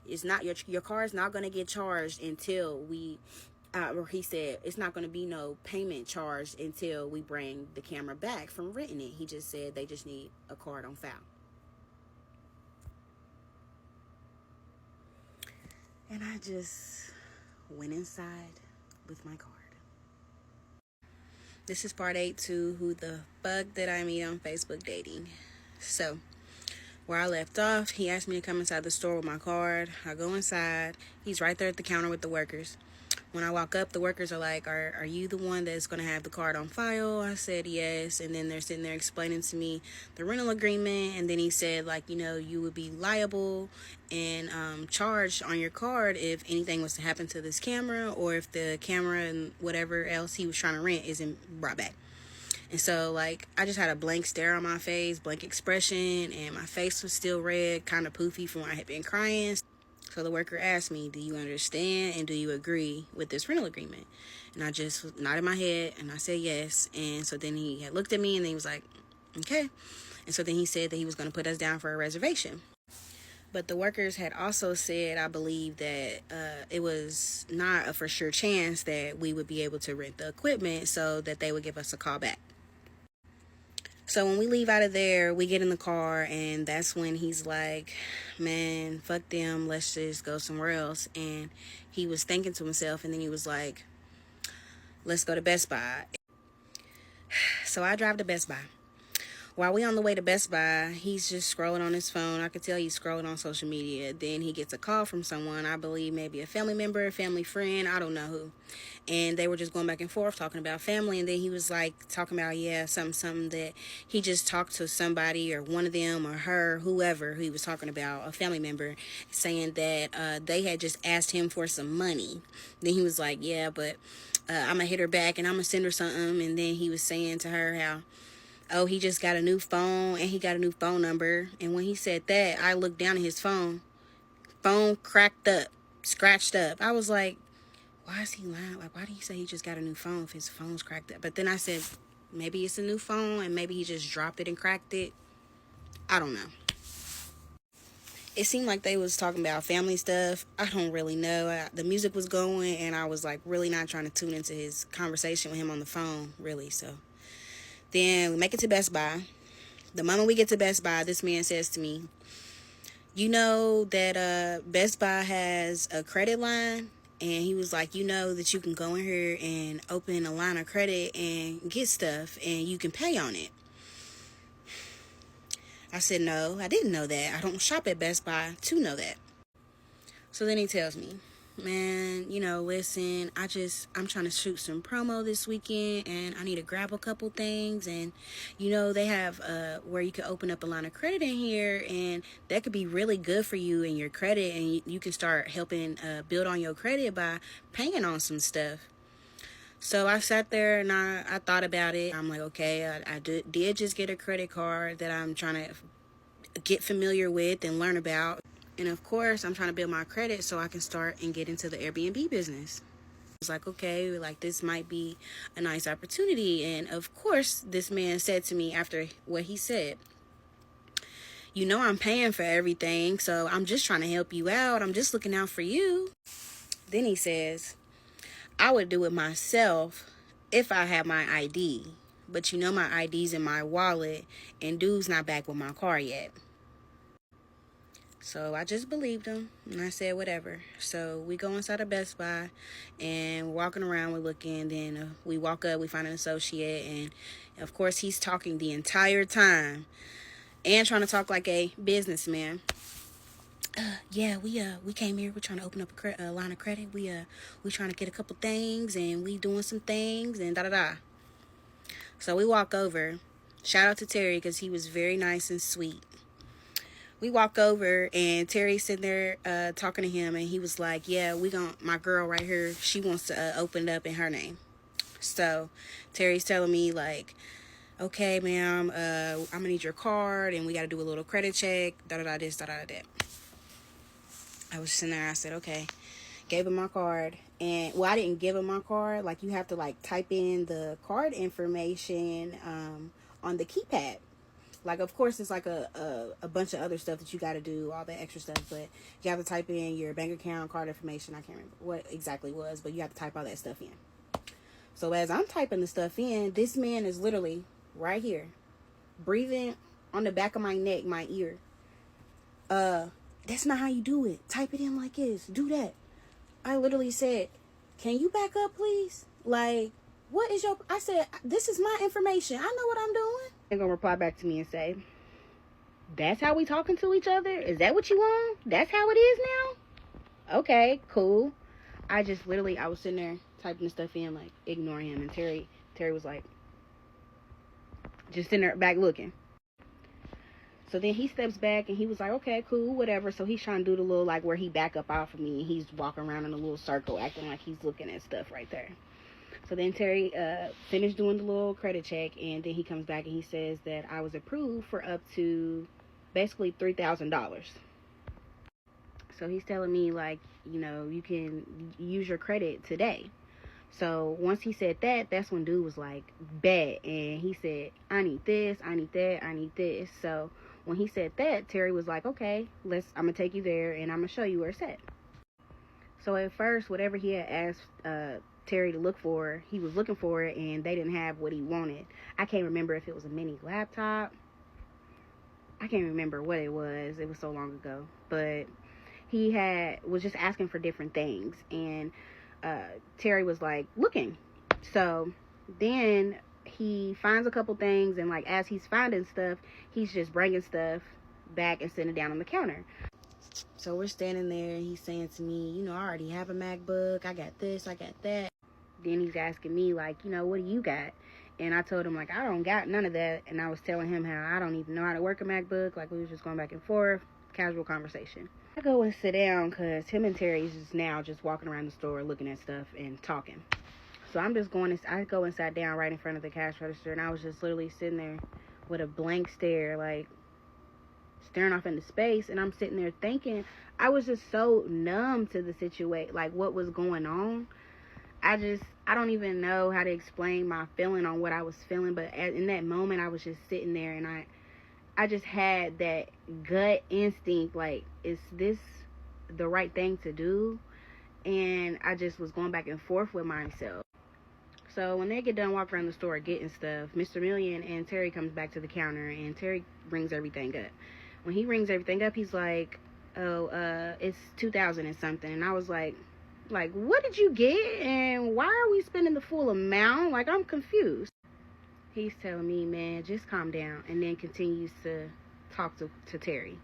it's not your card's not going to get charged until we, or he said, it's not going to be no payment charged until we bring the camera back from renting it. He just said they just need a card on file. And I just went inside with my card. This is part 8 to Who the Fuck Did I Meet on Facebook Dating. So, where I left off, he asked me to come inside the store with my card. I go inside. He's right there at the counter with the workers. When I walk up, the workers are like, are you the one that's going to have the card on file? I said yes. And then they're sitting there explaining to me the rental agreement. And then he said, like, you know, you would be liable and charged on your card if anything was to happen to this camera, or if the camera and whatever else he was trying to rent isn't brought back. And so, like, I just had a blank stare on my face, blank expression, and my face was still red, kind of poofy from where I had been crying. So the worker asked me, do you understand and do you agree with this rental agreement? And I just nodded my head and I said yes. And so then he had looked at me and he was like, okay. And so then he said that he was going to put us down for a reservation. But the workers had also said, I believe, that it was not a for sure chance that we would be able to rent the equipment, so that they would give us a call back. So when we leave out of there, we get in the car, and that's when he's like, man, fuck them, let's just go somewhere else. And he was thinking to himself, and then he was like, let's go to Best Buy. So I drive to Best Buy. While we on the way to Best Buy, he's just scrolling on his phone. I could tell he's scrolling on social media. Then he gets a call from someone, I believe maybe a family member, a family friend, I don't know who. And they were just going back and forth talking about family. And then he was like talking about, yeah, something that he just talked to somebody, or one of them, or her, whoever he was talking about, a family member, saying that they had just asked him for some money. Then he was like, yeah, but I'm going to hit her back and I'm going to send her something. And then he was saying to her how, oh, he just got a new phone and he got a new phone number. And when he said that, I looked down at his phone cracked up, scratched up. I was like, why is he lying? Like, why did he say he just got a new phone if his phone's cracked up? But then I said, maybe it's a new phone and maybe he just dropped it and cracked it. I don't know. It seemed like they was talking about family stuff. I don't really know. The music was going and I was like really not trying to tune into his conversation with him on the phone, really. So then we make it to Best Buy. The moment we get to Best Buy, this man says to me, you know that Best Buy has a credit line? And he was like, you know that you can go in here and open a line of credit and get stuff and you can pay on it. I said, no, I didn't know that. I don't shop at Best Buy to know that. So then he tells me, man, you know, listen, I'm trying to shoot some promo this weekend and I need to grab a couple things. And, you know, they have where you can open up a line of credit in here, and that could be really good for you and your credit. And you can start helping build on your credit by paying on some stuff. So I sat there and I thought about it. I'm like, okay, I did just get a credit card that I'm trying to get familiar with and learn about. And of course, I'm trying to build my credit so I can start and get into the Airbnb business. I was like, okay, like this might be a nice opportunity. And of course, this man said to me after what he said, You know I'm paying for everything, so I'm just trying to help you out. I'm just looking out for you. Then he says, I would do it myself if I had my ID. But you know my ID's in my wallet, and dude's not back with my car yet. So I just believed him, and I said whatever. So we go inside of Best Buy, and we're walking around, we're looking, then we walk up, we find an associate, and of course he's talking the entire time and trying to talk like a businessman. Yeah, we came here, we're trying to open up a line of credit. We trying to get a couple things, and we doing some things, and da-da-da. So we walk over. Shout out to Terry, because he was very nice and sweet. We walk over, and Terry's sitting there talking to him, and he was like, yeah, my girl right here, she wants to open it up in her name. So Terry's telling me, like, okay, ma'am, I'm gonna need your card, and we gotta do a little credit check, da-da-da this, da-da-da that. I was sitting there, I said, okay. Gave him my card, and, well, I didn't give him my card. Like, you have to, like, type in the card information on the keypad. Like, of course, it's like a bunch of other stuff that you got to do, all that extra stuff. But you have to type in your bank account, card information. I can't remember what exactly it was, but you have to type all that stuff in. So as I'm typing the stuff in, this man is literally right here, breathing on the back of my neck, my ear. That's not how you do it. Type it in like this. Do that. I literally said, can you back up, please? Like, what is your... I said, this is my information. I know what I'm doing. They're going to reply back to me and say, that's how we talking to each other? Is that what you want? That's how it is now? Okay, cool. I was sitting there typing the stuff in, like, ignoring him. And Terry was like, just sitting there back looking. So then he steps back, and he was like, okay, cool, whatever. So he's trying to do the little, like, where he back up off of me, and he's walking around in a little circle, acting like he's looking at stuff right there. So then Terry finished doing the little credit check, and then he comes back and he says that I was approved for up to basically $3,000. So he's telling me, like, you know, you can use your credit today. So once he said that, that's when dude was like, bet. And he said, I need this, I need that, I need this. So when he said that, Terry was like, okay, I'm going to take you there, and I'm going to show you where it's at. So at first, whatever he had asked Terry to look for, he was looking for it, and they didn't have what he wanted. I can't remember if it was a mini laptop. I can't remember what it was. It was so long ago. But he was just asking for different things, and Terry was like looking. So then he finds a couple things, and like as he's finding stuff, he's just bringing stuff back and sitting it down on the counter. So we're standing there, and he's saying to me, you know, I already have a MacBook, I got this, I got that. Then he's asking me, like, you know, what do you got? And I told him, like, I don't got none of that. And I was telling him how I don't even know how to work a MacBook. Like, we was just going back and forth, casual conversation. I go and sit down, because him and Terry's just now just walking around the store looking at stuff and talking. So I go and sat down right in front of the cash register, and I was just literally sitting there with a blank stare, like, staring off into space. And I'm sitting there thinking, I was just so numb to the situation, like what was going on. I don't even know how to explain my feeling on what I was feeling, but in that moment, I was just sitting there, and I just had that gut instinct, like, is this the right thing to do? And I just was going back and forth with myself. So when they get done walking around the store getting stuff, Mr. Million and Terry comes back to the counter, and Terry rings everything up. When he rings everything up, he's like, oh, it's 2,000 and something. And I was like, what did you get? And why are we spending the full amount? Like, I'm confused. He's telling me, man, just calm down. And then continues to talk to Terry.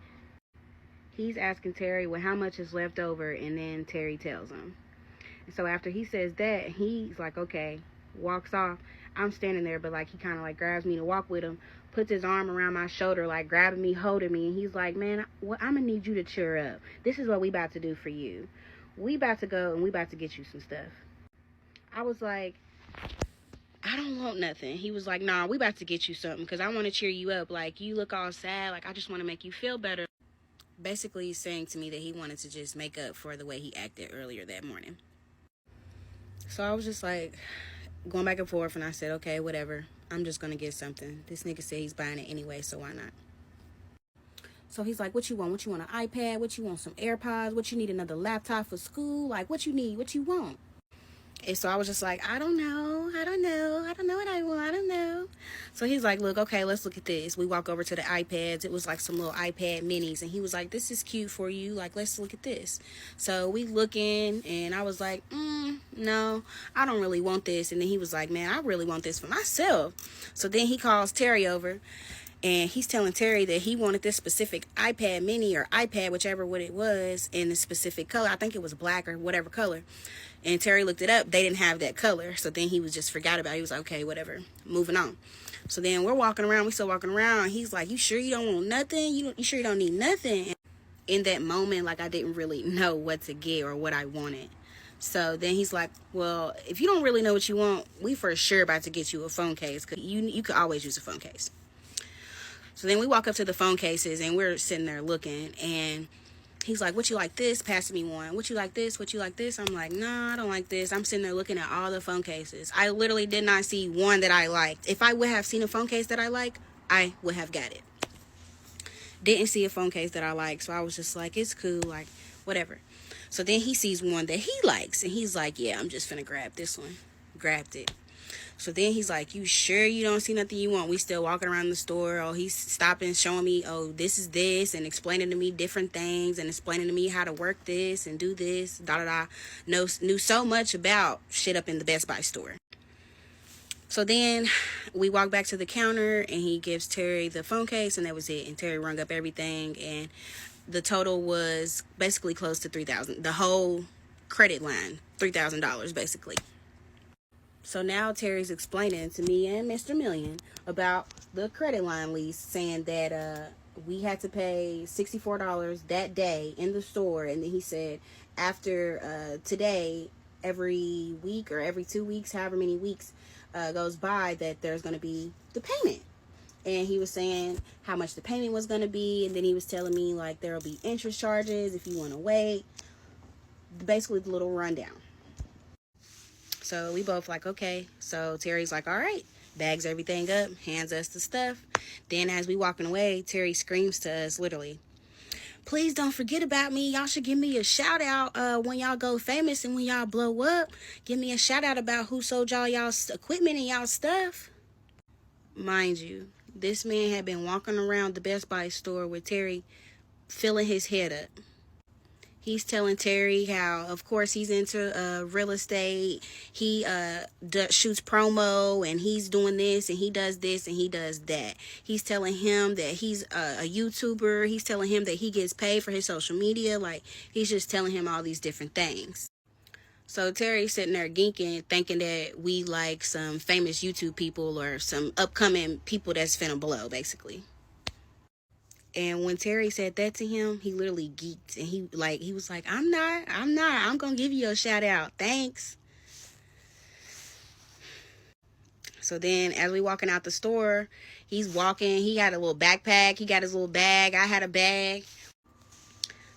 He's asking Terry, well, how much is left over? And then Terry tells him. And so after he says that, he's like, okay, walks off. I'm standing there, but like he kind of like grabs me to walk with him, puts his arm around my shoulder, like grabbing me, holding me. And he's like, man, I'm going to need you to cheer up. This is what we about to do for you. We about to go and we about to get you some stuff. I was like, I don't want nothing. He was like, nah, we about to get you something, because I want to cheer you up. Like, you look all sad. Like, I just want to make you feel better. Basically saying to me that he wanted to just make up for the way he acted earlier that morning. So I was just like going back and forth, and I said, okay, whatever. I'm just going to get something. This nigga said he's buying it anyway, so why not? So he's like, what you want? What you want, an iPad? What you want, some AirPods? What you need, another laptop for school? Like, what you need? What you want? And so I was just like, I don't know what I want. I don't know. So he's like, look, okay, let's look at this. We walk over to the iPads. It was like some little iPad minis. And he was like, this is cute for you. Like, let's look at this. So we looking, and I was like, no, I don't really want this. And then he was like, man, I really want this for myself. So then he calls Terry over. And he's telling Terry that he wanted this specific iPad mini or iPad, whichever what it was, in a specific color. I think it was black or whatever color. And Terry looked it up. They didn't have that color. So then he was just forgot about it. He was like, okay, whatever. Moving on. So then we're walking around. We still walking around. He's like, you sure you don't want nothing? You sure you don't need nothing? And in that moment, like, I didn't really know what to get or what I wanted. So then he's like, well, if you don't really know what you want, we for sure about to get you a phone case. Because you could always use a phone case. So then we walk up to the phone cases, and we're sitting there looking, and he's like, what you like this? Passing me one. What you like this? What you like this? I'm like, nah, I don't like this. I'm sitting there looking at all the phone cases. I literally did not see one that I liked. If I would have seen a phone case that I like, I would have got it. Didn't see a phone case that I like, so I was just like, it's cool, like, whatever. So then he sees one that he likes, and he's like, yeah, I'm just finna grab this one. Grabbed it. So then he's like, you sure you don't see nothing you want? We still walking around the store. Oh, he's stopping, showing me, oh, this is this, and explaining to me different things, and explaining to me how to work this and do this, knew so much about shit up in the Best Buy store. So then we walk back to the counter, and he gives Terry the phone case, and that was it. And Terry rung up everything, and the total was basically close to $3,000. The whole credit line, $3,000 basically. So now Terry's explaining to me and Mr. Million about the credit line lease, saying that we had to pay $64 that day in the store. And then he said after today, every week or every 2 weeks, however many weeks goes by, that there's going to be the payment. And he was saying how much the payment was going to be. And then he was telling me, like, there will be interest charges if you want to wait. Basically, the little rundown. So we both like, okay. So Terry's like, all right. Bags everything up, hands us the stuff. Then as we walking away, Terry screams to us, literally, please don't forget about me. Y'all should give me a shout out when y'all go famous and when y'all blow up. Give me a shout out about who sold y'all's equipment and y'all stuff. Mind you, this man had been walking around the Best Buy store with Terry filling his head up. He's telling Terry how, of course, he's into real estate. He shoots promo, and he's doing this, and he does this, and he does that. He's telling him that he's a YouTuber. He's telling him that he gets paid for his social media. Like, he's just telling him all these different things. So Terry's sitting there geeking, thinking that we like some famous YouTube people or some upcoming people that's finna blow, basically. And when Terry said that to him, he literally geeked, and he was like, I'm gonna give you a shout out. Thanks. So then as we walking out the store, he's walking, he had a little backpack, he got his little bag, I had a bag.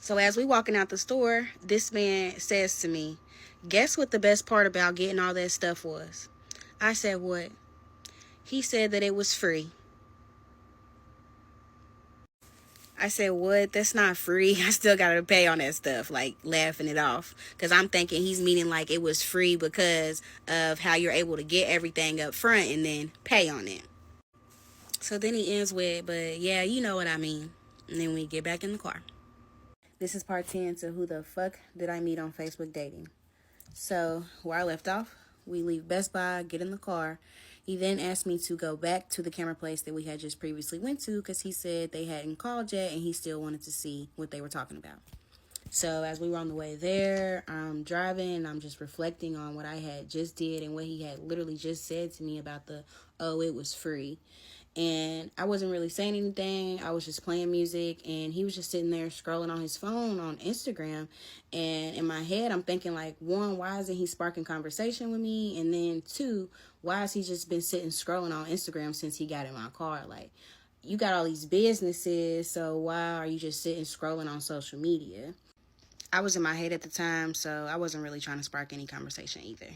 So as we walking out the store, this man says to me, guess what the best part about getting all that stuff was? I said, what? He said that it was free. I said, what? That's not free. I still got to pay on that stuff, like laughing it off. Because I'm thinking he's meaning like it was free because of how you're able to get everything up front and then pay on it. So then he ends with, but yeah, you know what I mean. And then we get back in the car. This is part 10 to who the fuck did I meet on Facebook dating. So where I left off, we leave Best Buy, get in the car. He then asked me to go back to the camera place that we had just previously went to because he said they hadn't called yet and he still wanted to see what they were talking about. So as we were on the way there, I'm driving and I'm just reflecting on what I had just did and what he had literally just said to me about it was free. And I wasn't really saying anything. I was just playing music, and he was just sitting there scrolling on his phone on Instagram. And in my head, I'm thinking, like, one, why isn't he sparking conversation with me? And then two, why has he just been sitting scrolling on Instagram since he got in my car? Like, you got all these businesses, so why are you just sitting scrolling on social media? I was in my head at the time, so I wasn't really trying to spark any conversation either.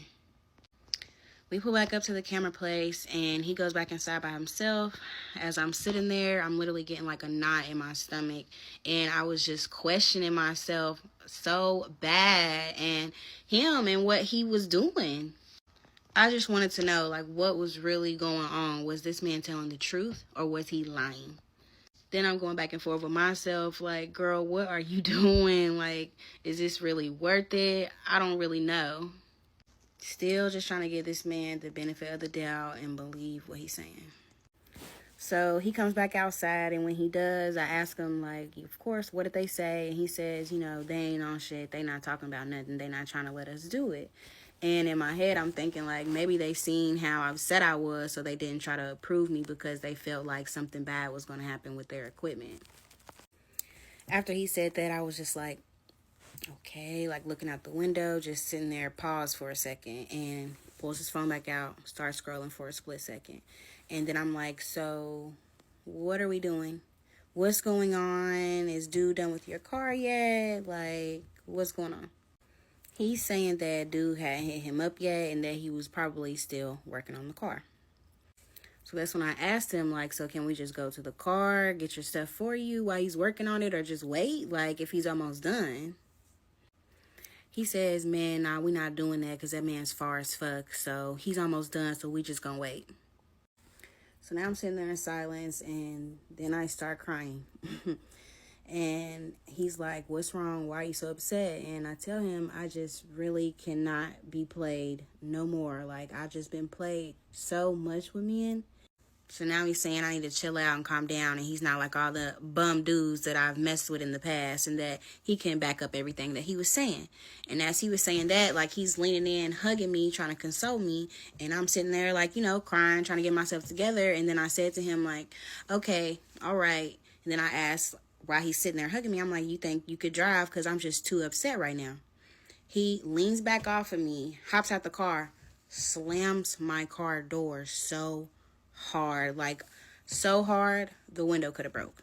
We pull back up to the camera place, and he goes back inside by himself. As I'm sitting there, I'm literally getting like a knot in my stomach, and I was just questioning myself so bad and him and what he was doing. I just wanted to know, like, what was really going on. Was this man telling the truth, or was he lying? Then I'm going back and forth with myself, like, girl, what are you doing? Like, is this really worth it? I don't really know. Still just trying to give this man the benefit of the doubt and believe what he's saying. So he comes back outside, and when he does, I ask him, like, of course, what did they say? And he says, you know, they ain't on shit. They not talking about nothing. They not trying to let us do it. And in my head, I'm thinking, like, maybe they seen how I said I was, so they didn't try to approve me because they felt like something bad was going to happen with their equipment. After he said that, I was just like, okay, like looking out the window, just sitting there, pause for a second, and pulls his phone back out, starts scrolling for a split second. And then I'm like, so what are we doing? What's going on? Is dude done with your car yet? Like, what's going on? He's saying that dude hadn't hit him up yet and that he was probably still working on the car. So that's when I asked him, like, so can we just go to the car, get your stuff for you while he's working on it, or just wait, like, if he's almost done? He says, man, nah, we not doing that because that man's far as fuck. So he's almost done, so we just gonna wait. So now I'm sitting there in silence, and then I start crying. And he's like, what's wrong? Why are you so upset? And I tell him, I just really cannot be played no more. Like, I've just been played so much with men. So now he's saying I need to chill out and calm down, and he's not like all the bum dudes that I've messed with in the past, and that he can back up everything that he was saying. And as he was saying that, like, he's leaning in, hugging me, trying to console me, and I'm sitting there, like, you know, crying, trying to get myself together. And then I said to him, like, okay, all right. And then I asked, while he's sitting there hugging me, I'm like, you think you could drive? Because I'm just too upset right now. He leans back off of me, hops out the car, slams my car door so hard, like so hard the window could have broke.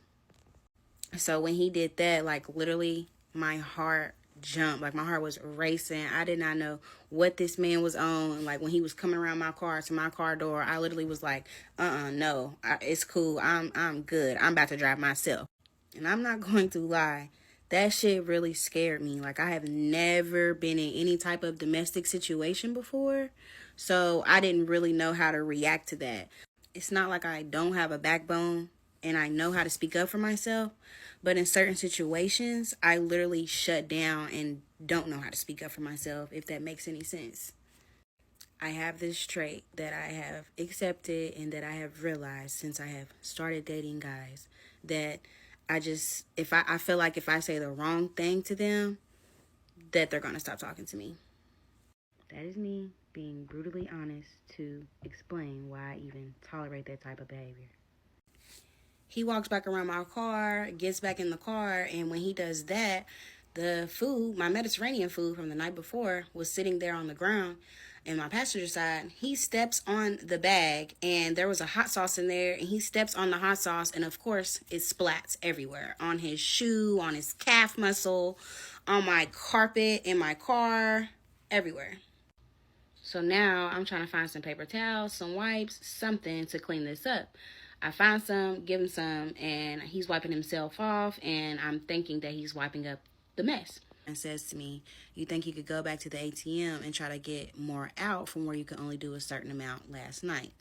So when he did that, like, literally my heart jumped, like my heart was racing. I did not know what this man was on. Like, when he was coming around my car to my car door, I literally was like, no, it's cool, I'm good, I'm about to drive myself. And I'm not going to lie, that shit really scared me. Like, I have never been in any type of domestic situation before, so I didn't really know how to react to that. It's not like I don't have a backbone and I know how to speak up for myself, but in certain situations, I literally shut down and don't know how to speak up for myself, if that makes any sense. I have this trait that I have accepted and that I have realized since I have started dating guys, that I feel like if I say the wrong thing to them, that they're going to stop talking to me. That is me being brutally honest to explain why I even tolerate that type of behavior. He walks back around my car, gets back in the car, and when he does that, the food, my Mediterranean food from the night before, was sitting there on the ground in my passenger side. He steps on the bag, and there was a hot sauce in there, and he steps on the hot sauce, and of course, it splats everywhere. On his shoe, on his calf muscle, on my carpet, in my car, everywhere. So now I'm trying to find some paper towels, some wipes, something to clean this up. I find some, give him some, and he's wiping himself off, and I'm thinking that he's wiping up the mess. And says to me, you think you could go back to the ATM and try to get more out from where you could only do a certain amount last night?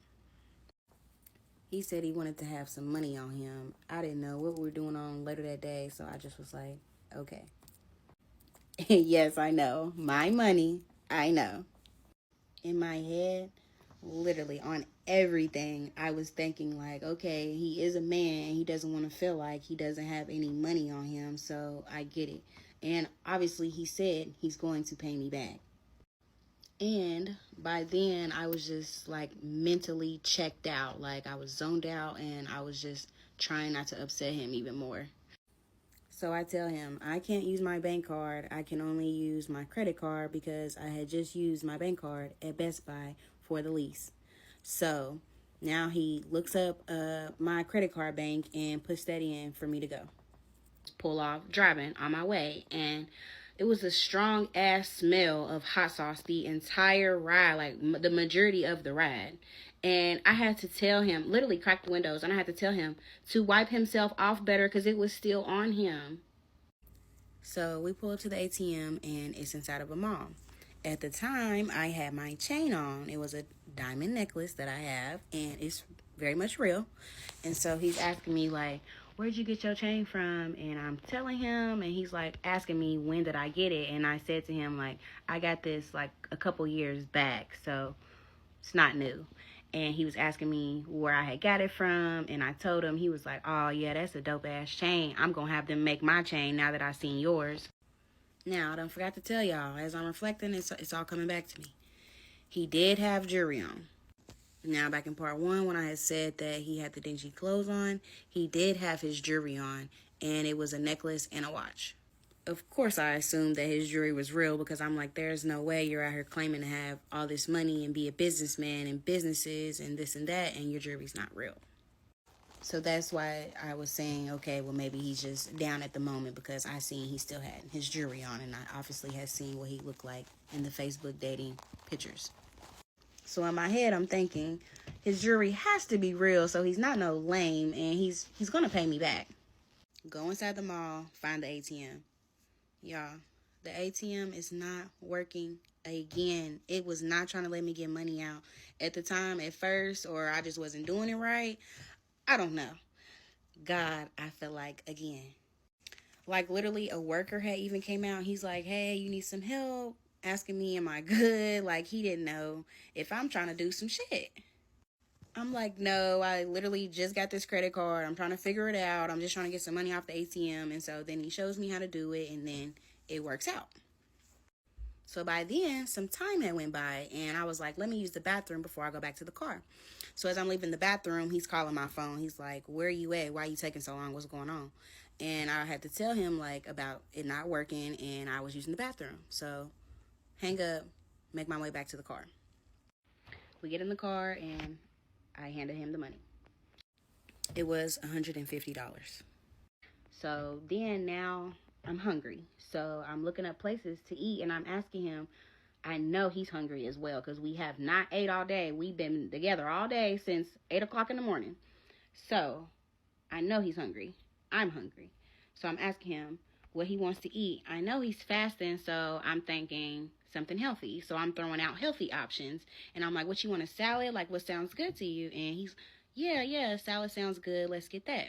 He said he wanted to have some money on him. I didn't know what we were doing on later that day, so I just was like, okay. Yes, I know. My money. I know. In my head, literally on everything, I was thinking, like, okay, he is a man. He doesn't want to feel like he doesn't have any money on him, so I get it. And obviously he said he's going to pay me back. And by then I was just like mentally checked out. Like, I was zoned out, and I was just trying not to upset him even more. So I tell him, I can't use my bank card. I can only use my credit card because I had just used my bank card at Best Buy for the lease. So now he looks up my credit card bank and puts that in for me to go. Pull off driving on my way. And It was a strong ass smell of hot sauce the entire ride, like the majority of the ride. And I had to tell him, literally crack the windows, and I had to tell him to wipe himself off better because it was still on him. So we pull up to the ATM and it's inside of a mall. At the time, I had my chain on. It was a diamond necklace that I have, and it's very much real. And so he's asking me, like, where'd you get your chain from? And I'm telling him, and he's like asking me, when did I get it? And I said to him, like, I got this like a couple years back, so it's not new. And he was asking me where I had got it from, and I told him. He was like, oh yeah, that's a dope ass chain. I'm gonna have them make my chain now that I seen yours. Now, I done forgot to tell y'all, as I'm reflecting, it's all coming back to me. He did have jewelry on. Now, back in part 1, when I had said that he had the dingy clothes on, he did have his jewelry on, and it was a necklace and a watch. Of course, I assumed that his jewelry was real because I'm like, there's no way you're out here claiming to have all this money and be a businessman and businesses and this and that, and your jewelry's not real. So that's why I was saying, okay, well, maybe he's just down at the moment because I seen he still had his jewelry on, and I obviously had seen what he looked like in the Facebook dating pictures. So in my head, I'm thinking his jewelry has to be real, so he's not no lame, and he's going to pay me back. Go inside the mall, find the ATM. Y'all, the ATM is not working again. It was not trying to let me get money out. At the time, at first, or I just wasn't doing it right. I don't know. God, I feel like, again. Like, literally, a worker had even came out. He's like, hey, you need some help? Asking me, am I good? Like, he didn't know if I'm trying to do some shit. I'm like, no, I literally just got this credit card. I'm trying to figure it out. I'm just trying to get some money off the ATM. And so then he shows me how to do it, and then it works out. So by then, some time had went by, and I was like, let me use the bathroom before I go back to the car. So as I'm leaving the bathroom, he's calling my phone. He's like, where are you at? Why are you taking so long? What's going on? And I had to tell him, like, about it not working, and I was using the bathroom. So hang up, make my way back to the car. We get in the car, and I handed him the money. It was $150. So then now I'm hungry. So I'm looking up places to eat, and I'm asking him. I know he's hungry as well because we have not ate all day. We've been together all day since 8 o'clock in the morning. So I know he's hungry. I'm hungry. So I'm asking him what he wants to eat. I know he's fasting, so I'm thinking something healthy. So I'm throwing out healthy options. And I'm like, what, you want, a salad? Like, what sounds good to you? And he's, yeah, salad sounds good. Let's get that.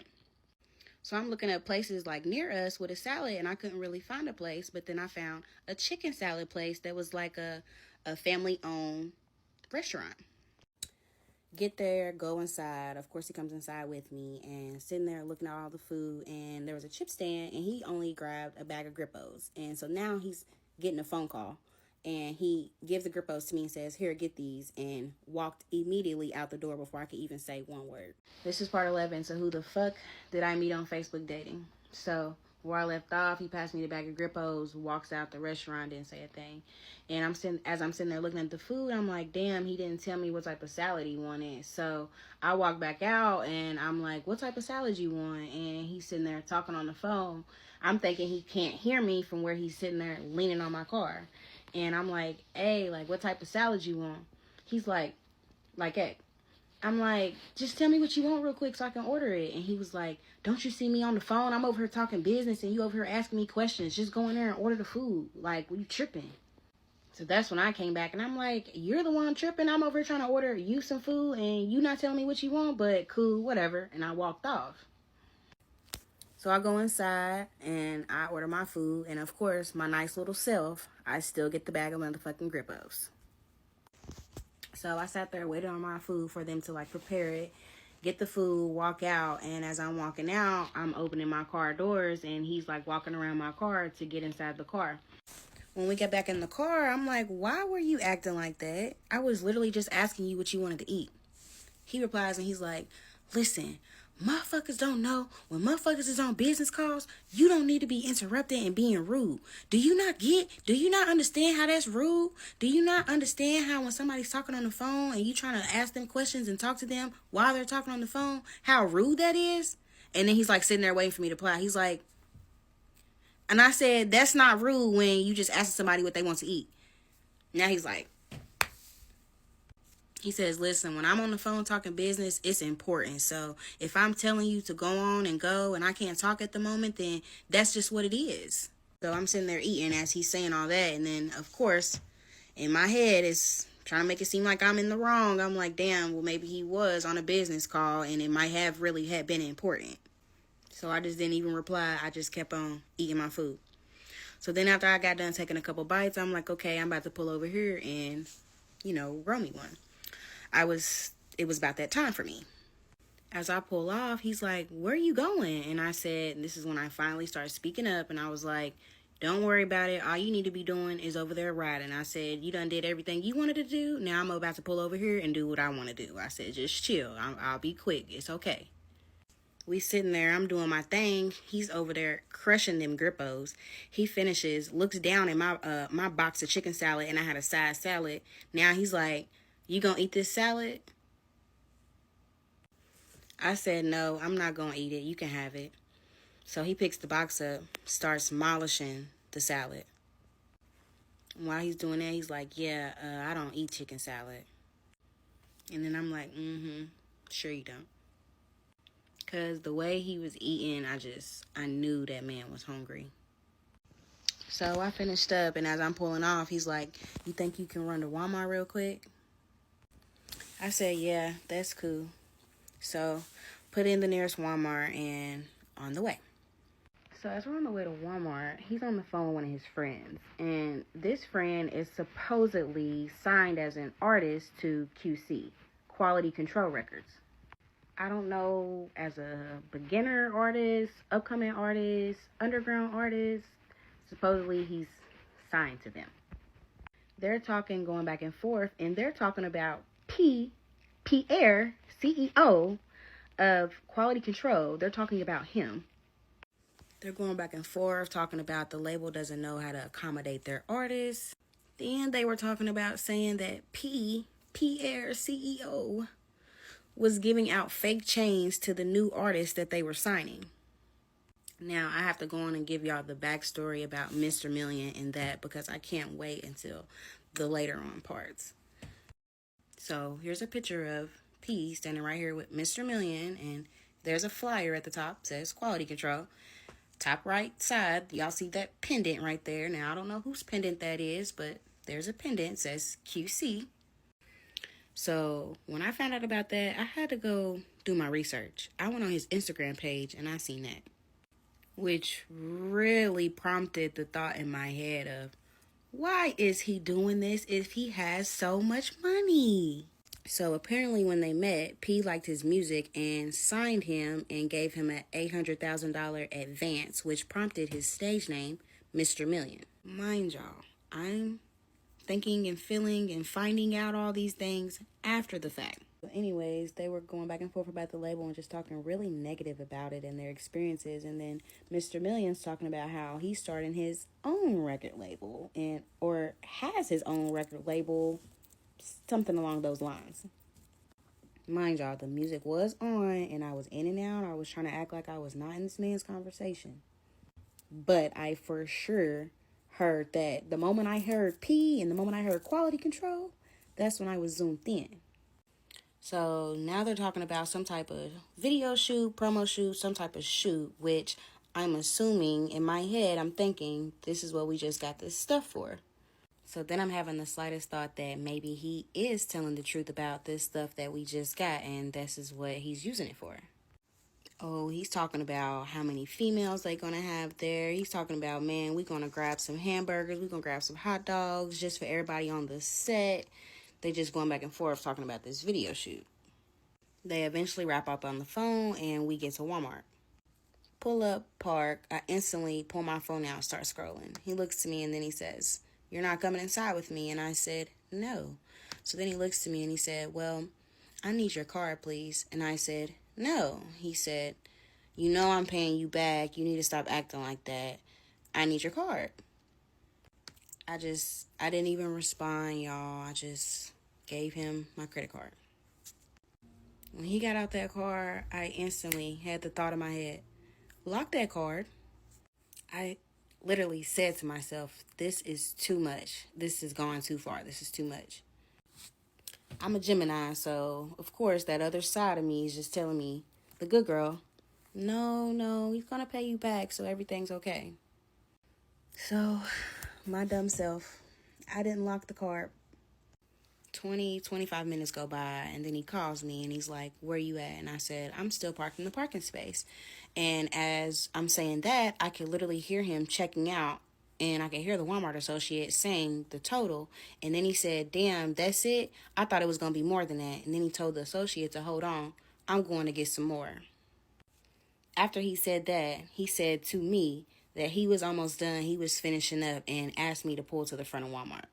So I'm looking at places like near us with a salad, and I couldn't really find a place. But then I found a chicken salad place that was like a family-owned restaurant. Get there, go inside. Of course, he comes inside with me, and sitting there looking at all the food. And there was a chip stand, and he only grabbed a bag of Grippos. And so now he's getting a phone call. And he gives the Grippos to me and says, here, get these, and walked immediately out the door before I could even say one word. This is part 11, so who the fuck did I meet on Facebook dating? So where I left off, he passed me the bag of Grippos, walks out the restaurant, didn't say a thing. And as I'm sitting there looking at the food, I'm like, damn, he didn't tell me what type of salad he wanted. So I walk back out, and I'm like, what type of salad you want? And he's sitting there talking on the phone. I'm thinking he can't hear me from where he's sitting there leaning on my car. And I'm like, hey, like, what type of salad you want? He's like egg. I'm like, just tell me what you want real quick so I can order it. And he was like, don't you see me on the phone? I'm over here talking business, and you over here asking me questions. Just go in there and order the food. Like, what, you tripping? So that's when I came back, and I'm like, you're the one tripping. I'm over here trying to order you some food, and you not telling me what you want, but cool, whatever. And I walked off. So I go inside, and I order my food, and of course, my nice little self, I still get the bag of motherfucking Grippos. So I sat there waiting on my food for them to, like, prepare it, get the food, walk out, and as I'm walking out, I'm opening my car doors, and he's, like, walking around my car to get inside the car. When we get back in the car, I'm like, why were you acting like that? I was literally just asking you what you wanted to eat. He replies, and he's like, listen, motherfuckers don't know when motherfuckers is on business calls, you don't need to be interrupting and being rude. Do you not understand how that's rude? Do you not understand how when somebody's talking on the phone and you trying to ask them questions and talk to them while they're talking on the phone, how rude that is? And then he's like sitting there waiting for me to reply. He's like, And I said, that's not rude when you just ask somebody what they want to eat. Now he's like, he says, listen, when I'm on the phone talking business, it's important. So if I'm telling you to go on and go and I can't talk at the moment, then that's just what it is. So I'm sitting there eating as he's saying all that. And then, of course, in my head, it's trying to make it seem like I'm in the wrong. I'm like, damn, well, maybe he was on a business call and it might have really had been important. So I just didn't even reply. I just kept on eating my food. So then after I got done taking a couple bites, I'm like, okay, I'm about to pull over here and, roll me one. It was about that time for me. As I pull off, he's like, where are you going? And I said, and this is when I finally started speaking up, and I was like, don't worry about it. All you need to be doing is over there riding. I said, you done did everything you wanted to do. Now I'm about to pull over here and do what I want to do. I said, just chill. I'll be quick. It's okay. We sitting there. I'm doing my thing. He's over there crushing them grippos. He finishes, looks down at my box of chicken salad, and I had a side salad. Now he's like, you gonna eat this salad? I said, no, I'm not going to eat it. You can have it. So he picks the box up, starts demolishing the salad. While he's doing that, he's like, yeah, I don't eat chicken salad. And then I'm like, sure you don't. Because the way he was eating, I knew that man was hungry. So I finished up, and as I'm pulling off, he's like, you think you can run to Walmart real quick? I said, yeah, that's cool. So put in the nearest Walmart and on the way. So as we're on the way to Walmart, he's on the phone with one of his friends. And this friend is supposedly signed as an artist to QC, Quality Control Records. I don't know, as a beginner artist, upcoming artist, underground artist, supposedly he's signed to them. They're talking, going back and forth, and they're talking about Pierre, CEO of Quality Control. They're talking about him. They're going back and forth, talking about the label doesn't know how to accommodate their artists. Then they were talking about saying that Pierre, CEO, was giving out fake chains to the new artists that they were signing. Now, I have to go on and give y'all the backstory about Mr. Million and that, because I can't wait until the later on parts. So here's a picture of P standing right here with Mr. Million, and there's a flyer at the top, says Quality Control. Top right side, y'all see that pendant right there. Now, I don't know whose pendant that is, but there's a pendant, says QC. So when I found out about that, I had to go do my research. I went on his Instagram page and I seen that, which really prompted the thought in my head of, why is he doing this if he has so much money? So apparently when they met, P liked his music and signed him and gave him an $800,000 advance, which prompted his stage name, Mr. Million. Mind y'all, I'm thinking and feeling and finding out all these things after the fact. But anyways, they were going back and forth about the label and just talking really negative about it and their experiences. And then Mr. Million's talking about how he's starting his own record label or has his own record label, something along those lines. Mind y'all, the music was on and I was in and out. I was trying to act like I was not in this man's conversation. But I for sure heard that the moment I heard P and the moment I heard Quality Control, that's when I was zoomed in. So now they're talking about some type of video shoot, promo shoot, some type of shoot, which I'm assuming in my head, I'm thinking this is what we just got this stuff for. So then I'm having the slightest thought that maybe he is telling the truth about this stuff that we just got, and this is what he's using it for. Oh, he's talking about how many females they're going to have there. He's talking about, man, we're going to grab some hamburgers. We're going to grab some hot dogs just for everybody on the set. They just going back and forth talking about this video shoot. They eventually wrap up on the phone, and we get to Walmart. Pull up, park. I instantly pull my phone out and start scrolling. He looks to me, and then he says, "You're not coming inside with me?" And I said, "No." So then he looks to me, and he said, "Well, I need your card, please." And I said, "No." He said, "You know I'm paying you back. You need to stop acting like that. I need your card." I didn't even respond, y'all. I just gave him my credit card. When he got out that car, I instantly had the thought in my head, lock that card. I literally said to myself, this is too much. This is gone too far. This is too much. I'm a Gemini, so of course that other side of me is just telling me, the good girl, no, he's gonna pay you back, so everything's okay. So, my dumb self, I didn't lock the car. 25 minutes go by, and then he calls me and he's like, where you at? And I said, I'm still parked in the parking space. And as I'm saying that, I could literally hear him checking out, and I could hear the Walmart associate saying the total. And then he said, damn, that's it? I thought it was going to be more than that. And then he told the associate to hold on, I'm going to get some more. After he said that, he said to me that he was almost done. He was finishing up and asked me to pull to the front of Walmart.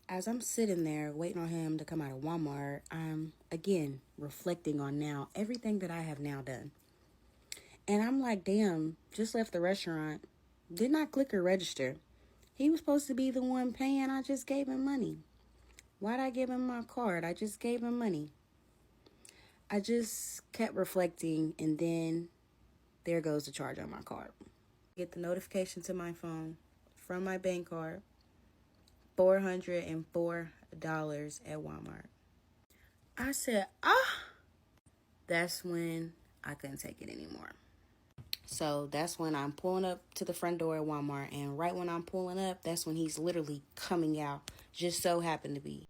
As I'm sitting there waiting on him to come out of Walmart, I'm again reflecting on now everything that I have now done. And I'm like, damn, just left the restaurant. Did not click or register. He was supposed to be the one paying. I just gave him money. Why'd I give him my card? I just gave him money. I just kept reflecting, and then there goes the charge on my card. Get the notification to my phone from my bank card. $404 at Walmart. I said, that's when I couldn't take it anymore. So that's when I'm pulling up to the front door at Walmart. And right when I'm pulling up, that's when he's literally coming out. Just so happened to be.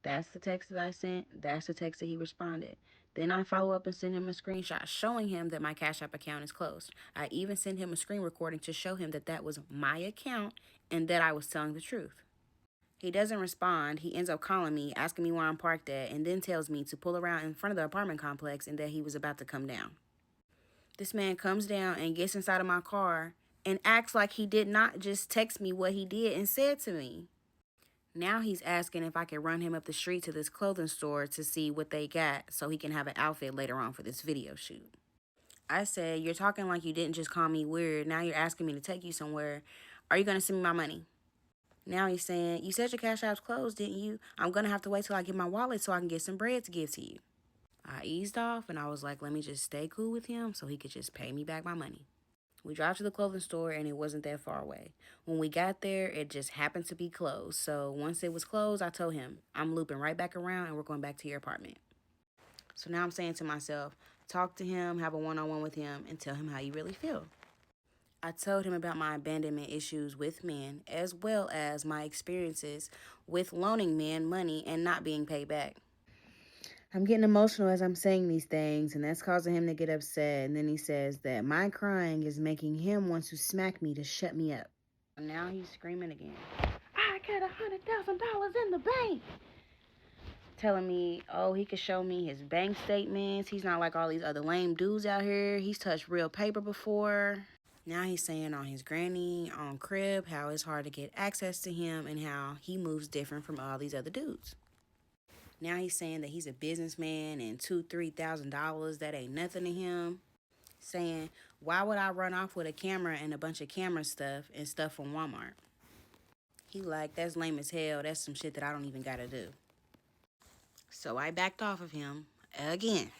That's the text that I sent. That's the text that he responded. Then I follow up and send him a screenshot showing him that my Cash App account is closed. I even sent him a screen recording to show him that that was my account and that I was telling the truth. He doesn't respond. He ends up calling me, asking me where I'm parked at, and then tells me to pull around in front of the apartment complex and that he was about to come down. This man comes down and gets inside of my car and acts like he did not just text me what he did and said to me. Now he's asking if I can run him up the street to this clothing store to see what they got so he can have an outfit later on for this video shoot. I said, you're talking like you didn't just call me weird. Now you're asking me to take you somewhere. Are you going to send me my money? Now he's saying, you said your Cash App's closed, didn't you? I'm going to have to wait till I get my wallet so I can get some bread to give to you. I eased off and I was like, let me just stay cool with him so he could just pay me back my money. We drive to the clothing store and it wasn't that far away. When we got there, it just happened to be closed. So once it was closed, I told him, I'm looping right back around and we're going back to your apartment. So now I'm saying to myself, talk to him, have a one-on-one with him, and tell him how you really feel. I told him about my abandonment issues with men, as well as my experiences with loaning men money and not being paid back. I'm getting emotional as I'm saying these things, and that's causing him to get upset. And then he says that my crying is making him want to smack me to shut me up. Now he's screaming again. I got $100,000 in the bank. Telling me, oh, he could show me his bank statements. He's not like all these other lame dudes out here. He's touched real paper before. Now he's saying on his granny, on crib, how it's hard to get access to him and how he moves different from all these other dudes. Now he's saying that he's a businessman and $2,000-$3,000, that ain't nothing to him. Saying, why would I run off with a camera and a bunch of camera stuff and stuff from Walmart? He like, that's lame as hell. That's some shit that I don't even gotta do. So I backed off of him again.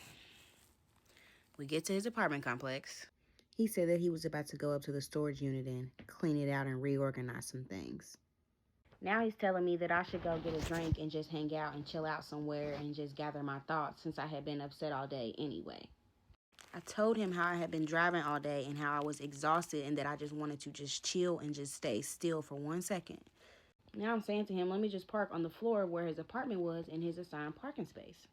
We get to his apartment complex. He said that he was about to go up to the storage unit and clean it out and reorganize some things. Now he's telling me that I should go get a drink and just hang out and chill out somewhere and just gather my thoughts since I had been upset all day anyway. I told him how I had been driving all day and how I was exhausted and that I just wanted to just chill and just stay still for 1 second. Now I'm saying to him, let me just park on the floor where his apartment was in his assigned parking space.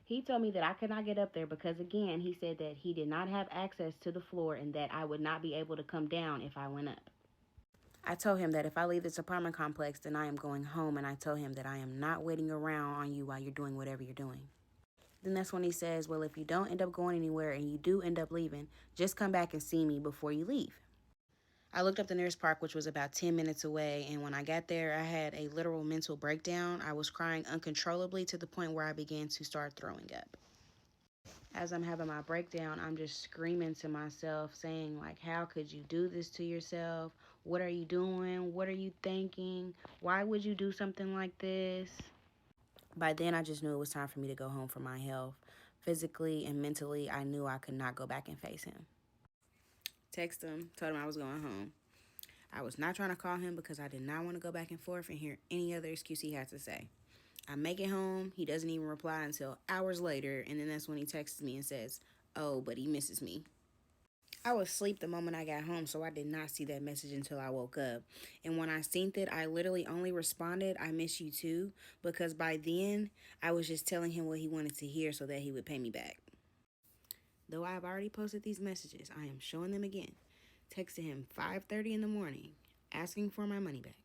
He told me that I could not get up there because, again, he said that he did not have access to the floor and that I would not be able to come down if I went up. I told him that if I leave this apartment complex, then I am going home, and I told him that I am not waiting around on you while you're doing whatever you're doing. Then that's when he says, well, if you don't end up going anywhere and you do end up leaving, just come back and see me before you leave. I looked up the nearest park, which was about 10 minutes away, and when I got there, I had a literal mental breakdown. I was crying uncontrollably to the point where I began to start throwing up. As I'm having my breakdown, I'm just screaming to myself, saying, like, how could you do this to yourself? What are you doing? What are you thinking? Why would you do something like this? By then, I just knew it was time for me to go home for my health. Physically and mentally, I knew I could not go back and face him. Text him, told him I was going home. I was not trying to call him because I did not want to go back and forth and hear any other excuse he had to say. I make it home. He doesn't even reply until hours later, and then that's when he texts me and says, oh, but he misses me. I was asleep the moment I got home, so I did not see that message until I woke up. And when I seen it, I literally only responded, I miss you too, because by then, I was just telling him what he wanted to hear so that he would pay me back. Though I've already posted these messages, I am showing them again. Texted him 5:30 in the morning, asking for my money back.